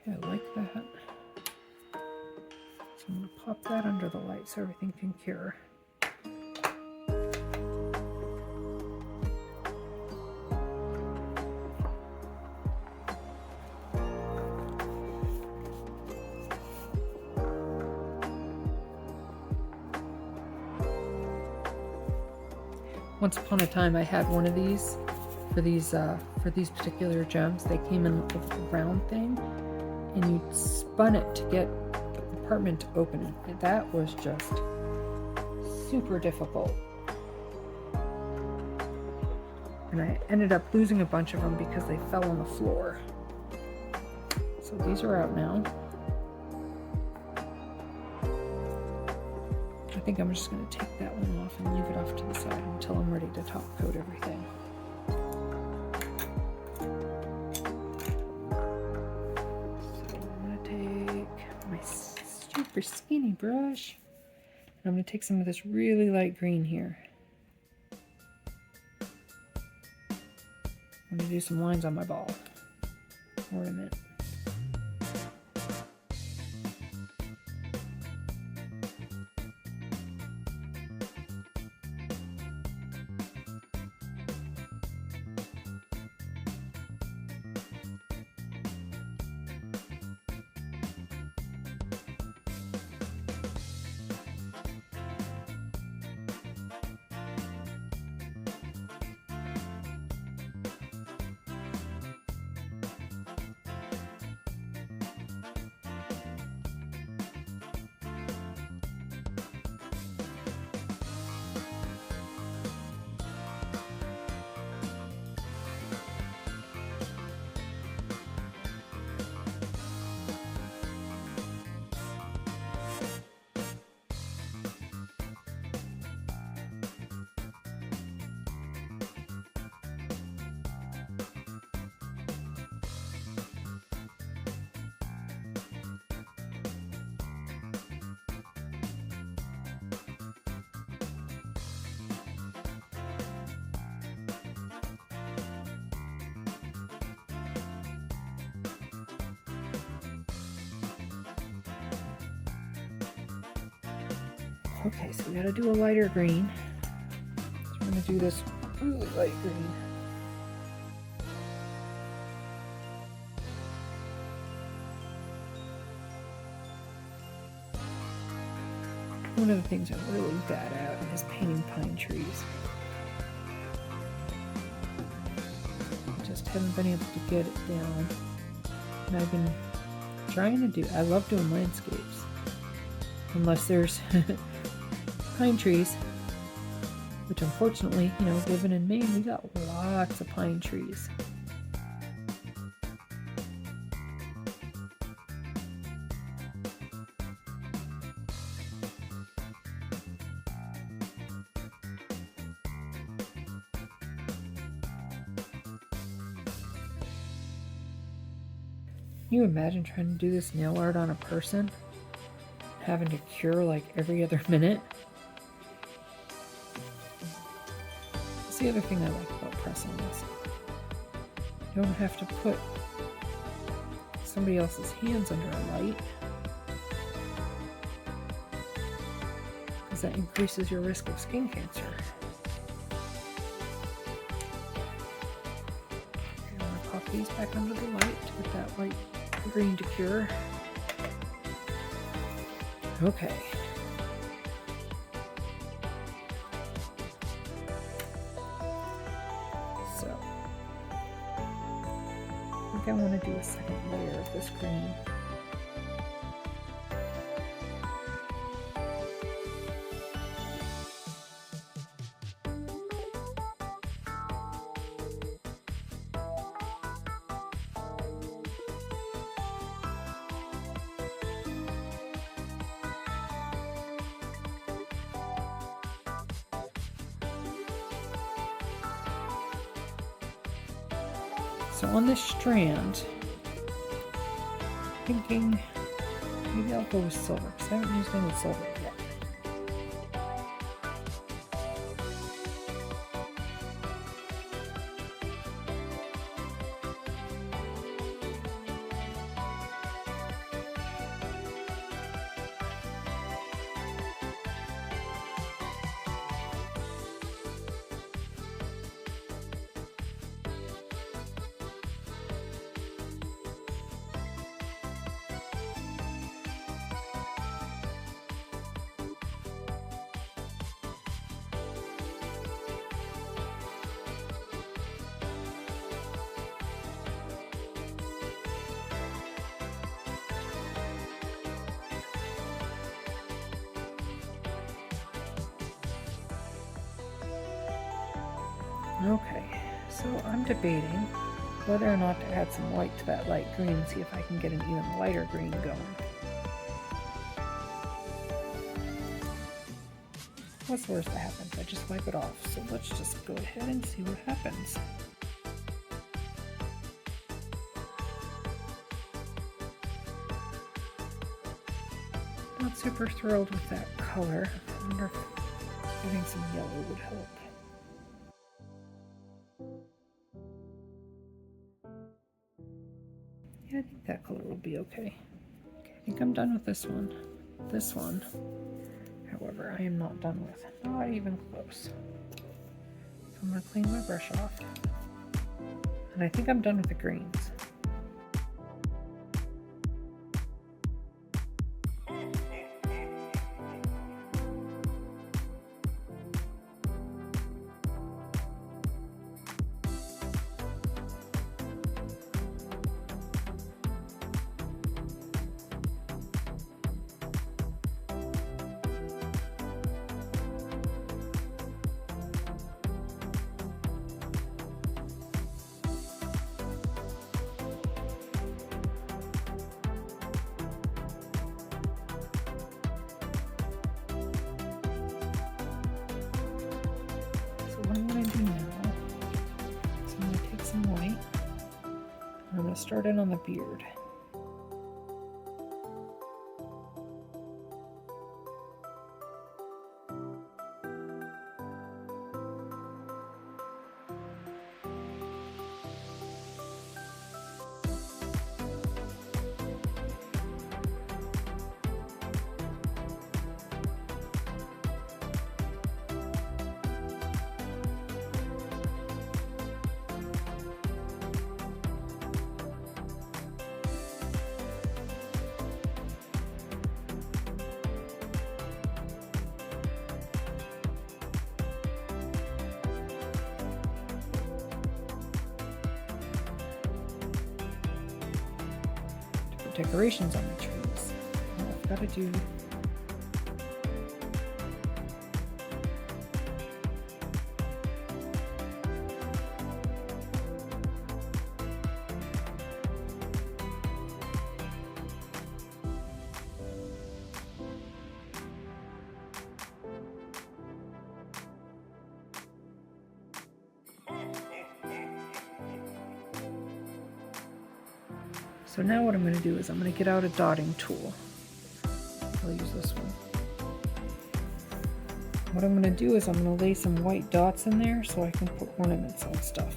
I like that. pop that under the light so everything can cure. Once upon a time I had one of these for these particular gems. They came in with a round thing and you spun it to get the compartment to open it. And that was just super difficult. And I ended up losing a bunch of them because they fell on the floor. So these are out now. I think I'm just going to take that one off and leave it off to the side until I'm ready to top coat everything. So I'm going to take my super skinny brush and I'm going to take some of this really light green here. I'm going to do some lines on my ball ornament. Okay, so we gotta do a lighter green. So I'm gonna do this really light green. One of the things I'm really bad at is painting pine trees. I just haven't been able to get it down. And I've been trying to do, I love doing landscapes. Unless there's pine trees, which unfortunately, you know, living in Maine, we got lots of pine trees. Can you imagine trying to do this nail art on a person? Having to cure like every other minute? That's the other thing I like about pressing this. You don't have to put somebody else's hands under a light, because that increases your risk of skin cancer. I'm going to pop these back under the light to get that light green to cure. Okay. So, I think I want to do a second layer of this green. So on this strand, I'm thinking maybe I'll go with silver because I haven't used any silver yet. Okay, so I'm debating whether or not to add some white to that light green and see if I can get an even lighter green going. What's the worst that happens? I just wipe it off. So let's just go ahead and see what happens. Not super thrilled with that color. I wonder if getting some yellow would help. Yeah, I think that color will be okay. I think I'm done with this one. This one, however, I am not done with. Not even close. So I'm going to clean my brush off. And I think I'm done with the greens. What I'm going to do now is I'm going to take some white. I'm going to start in on the beard. Decorations on the trees. Well, I've got to do So now what I'm going to do is I'm going to get out a dotting tool. I'll use this one. What I'm going to do is I'm going to lay some white dots in there so I can put ornaments on stuff.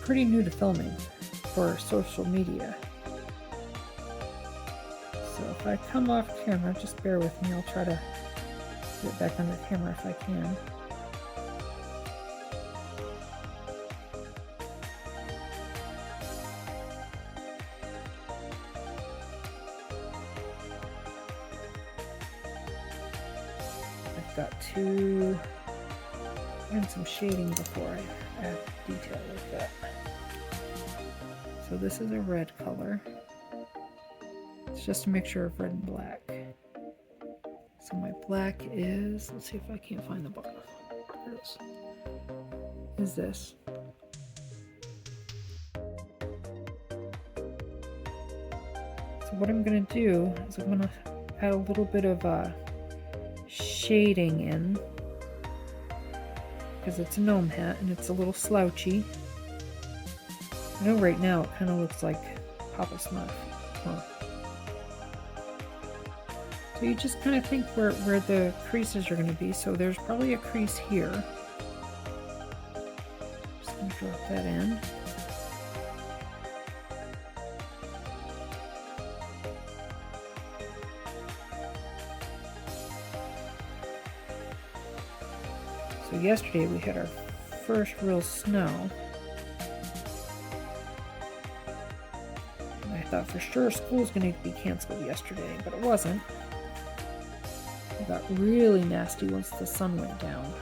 Pretty new to filming for social media. So if I come off camera, just bear with me. I'll try to get back under camera if I can. I've got to add some shading before I add detail like that. So this is a red color. It's just a mixture of red and black. black is, let's see if I can't find the bottom. There it is this. So what I'm going to do is I'm going to add a little bit of shading in, because it's a gnome hat and it's a little slouchy. I know right now it kind of looks like Papa Smurf. Huh. So you just kind of think where the creases are going to be. So there's probably a crease here. Just going to drop that in. So yesterday we had our first real snow. And I thought for sure school was going to be canceled yesterday, but it wasn't. It got really nasty once the sun went down.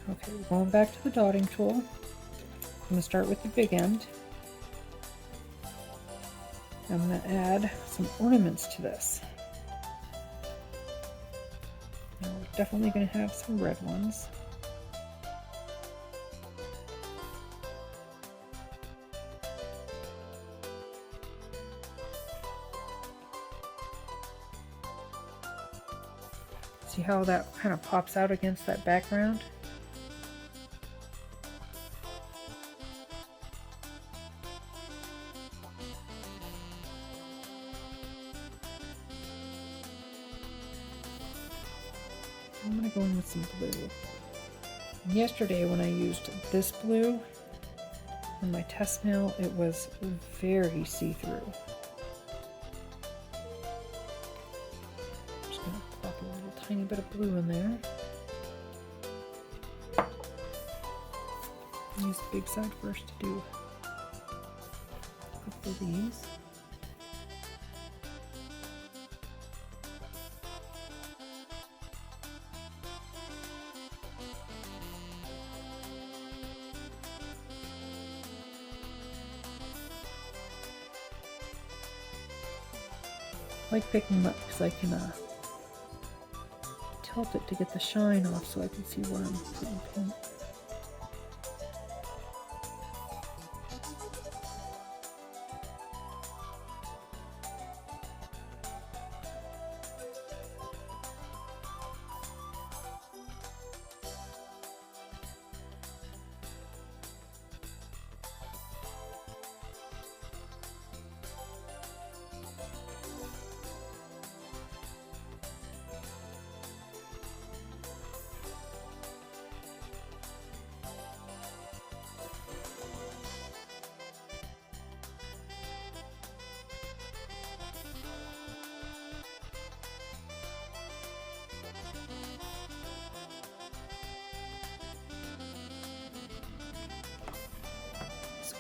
Okay, we're going back to the dotting tool. I'm going to start with the big end. I'm going to add some ornaments to this. Now we're definitely going to have some red ones. See how that kind of pops out against that background? I'm going to go in with some blue. Yesterday when I used this blue on my test nail, it was very see-through. Just going to pop a little tiny bit of blue in there. Use the big side first to do a couple of these. I like picking them up because I can tilt it to get the shine off so I can see where I'm putting paint.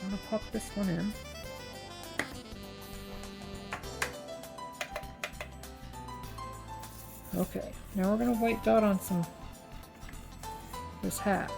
I'm going to pop this one in. Okay, now we're going to white dot on this hat.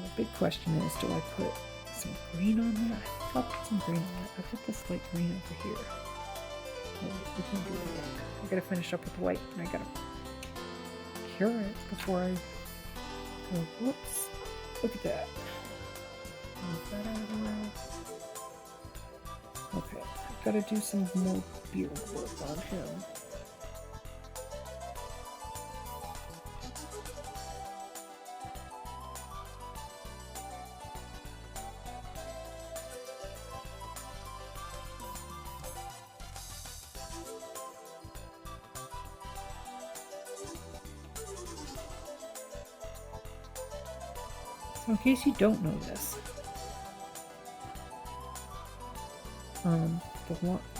The big question is, do I put some green on that? I think I'll put some green on that. I put this light green over here. We can't do it yet. I gotta finish up with the white, and I gotta cure it before I go. Whoops! Look at that. Move that out of the way. Okay, I've got to do some more beard work on him. So in case you don't know this,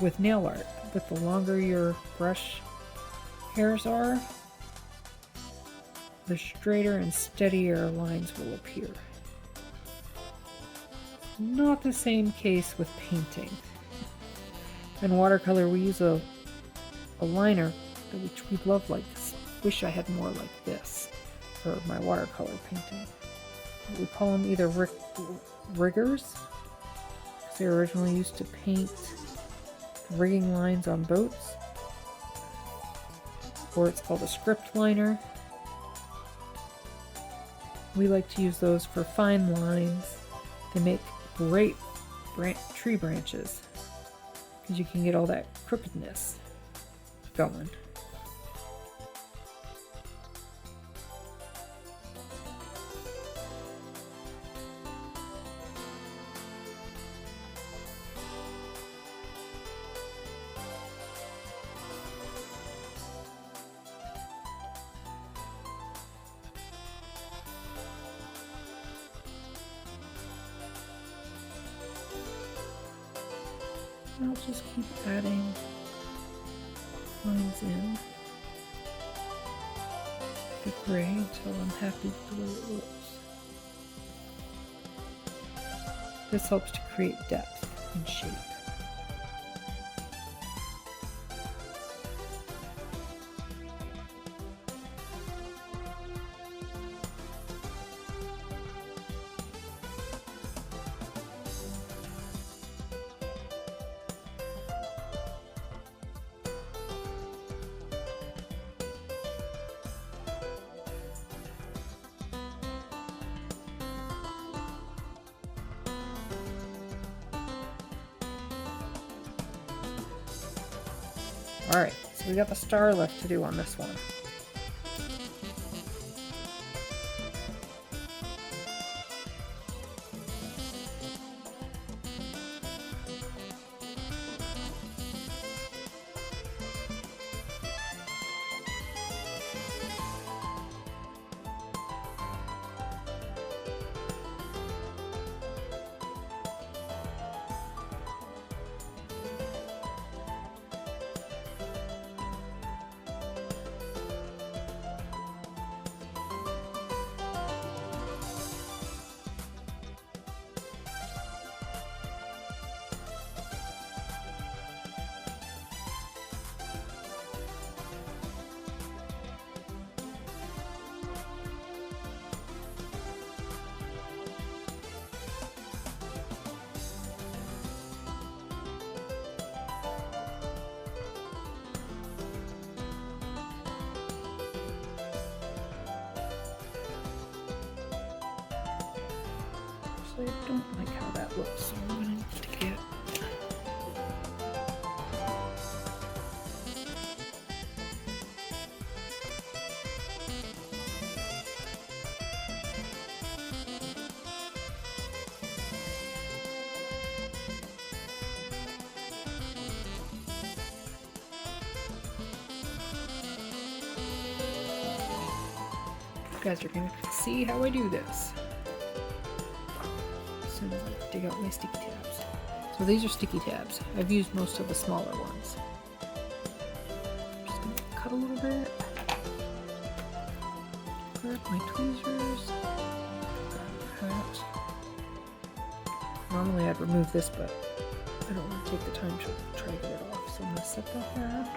with nail art, with the longer your brush hairs are, the straighter and steadier lines will appear. Not the same case with painting. In watercolor, we use a liner, which we love like this. Wish I had more like this for my watercolor painting. We call them either riggers, because they were originally used to paint rigging lines on boats, or it's called a script liner. We like to use those for fine lines. They make great tree branches because you can get all that crookedness going. I'll just keep adding lines in the gray until I'm happy with the way it looks. This helps to create depth and shape. Alright, so we got the star left to do on this one. I don't like how that looks, so I'm going to need to get you guys are going to see how I do this. As soon as I dig out my sticky tabs. So these are sticky tabs. I've used most of the smaller ones. I'm just going to cut a little bit. Grab my tweezers. Grab that. Normally I'd remove this, but I don't want to take the time to try to get it off. So I'm going to set that there.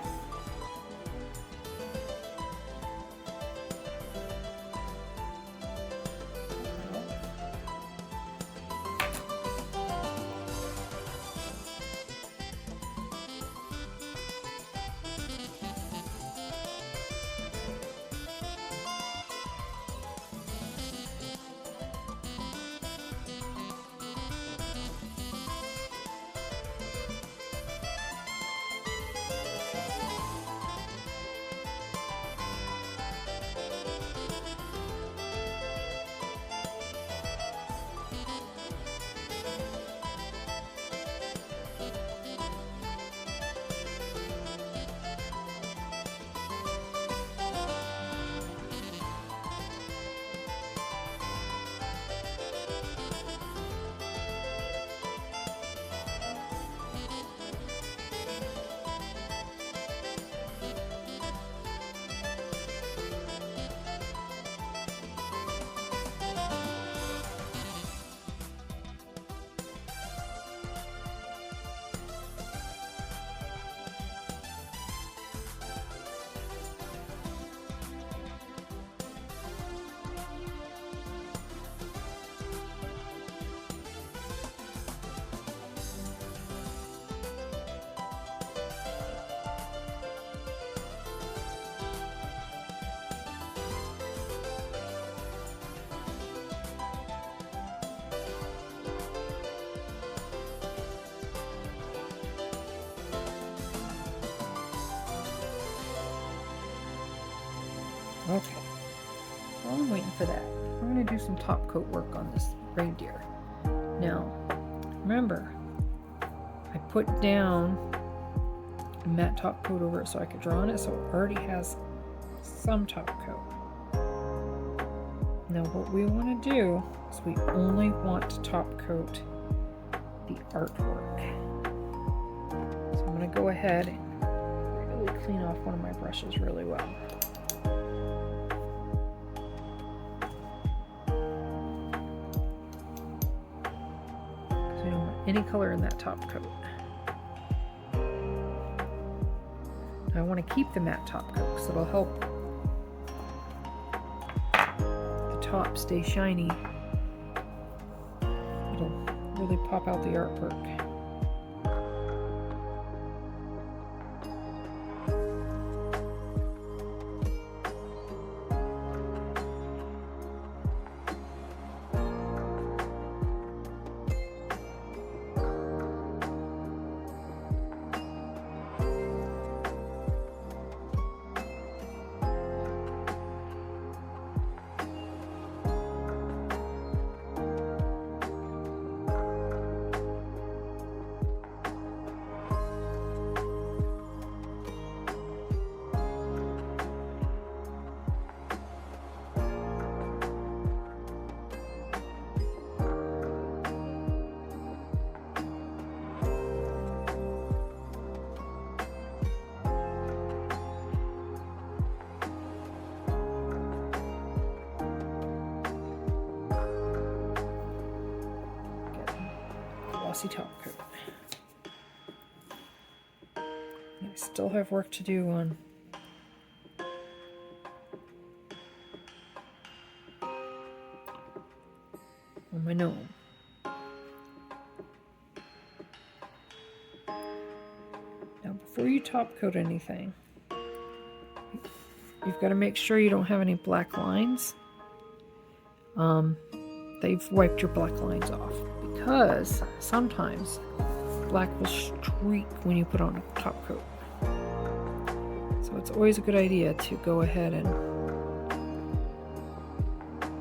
Okay, so I'm waiting for that. I'm going to do some top coat work on this reindeer. Now, remember, I put down a matte top coat over it so I could draw on it, so it already has some top coat. Now what we want to do is we only want to top coat the artwork. So I'm going to go ahead and really clean off one of my brushes really well. Because we don't want any color in that top coat. I want to keep the matte top coat because it'll help the top stay shiny. It'll really pop out the artwork. Glossy top coat. I still have work to do on my gnome. Now before you top coat anything, you've got to make sure you don't have any black lines. They've wiped your black lines off, because sometimes black will streak when you put on a top coat. So it's always a good idea to go ahead and,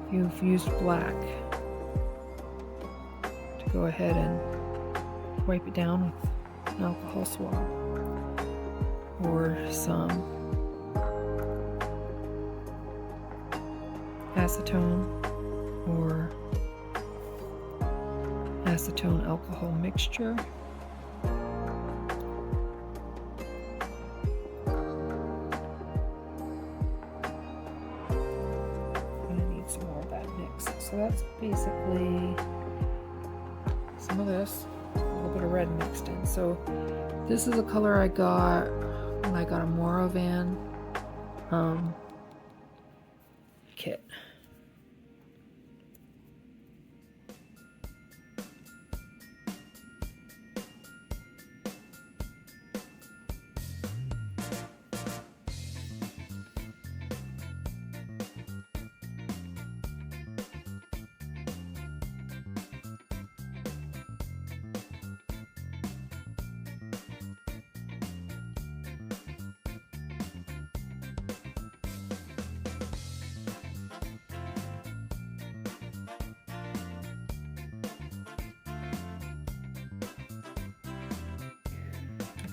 if you've used black, to go ahead and wipe it down with an alcohol swab or some acetone or acetone alcohol mixture. I'm gonna need some more of that mix. So that's basically some of this, a little bit of red mixed in. So this is a color I got when I got a Moravan kit.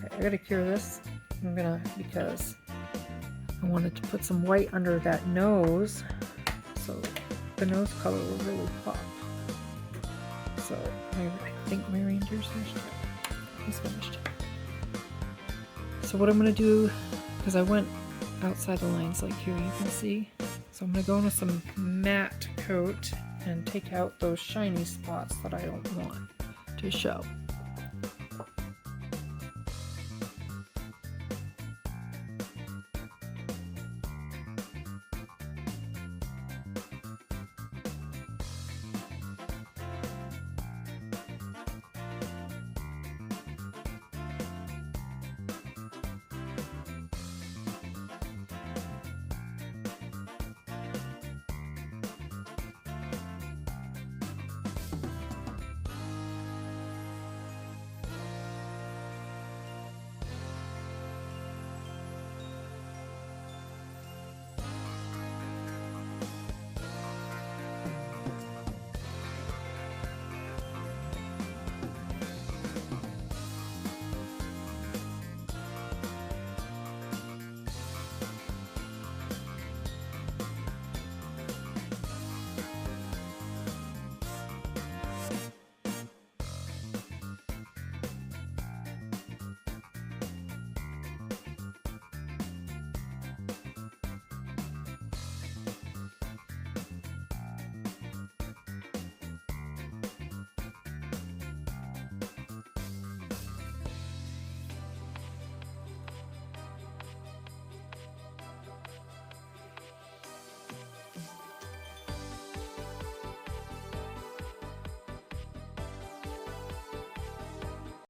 I gotta cure this. Because I wanted to put some white under that nose, so the nose color will really pop. So I think my reindeer's finished. He's finished. So what I'm gonna do, because I went outside the lines like here, you can see. So I'm gonna go in with some matte coat and take out those shiny spots that I don't want to show.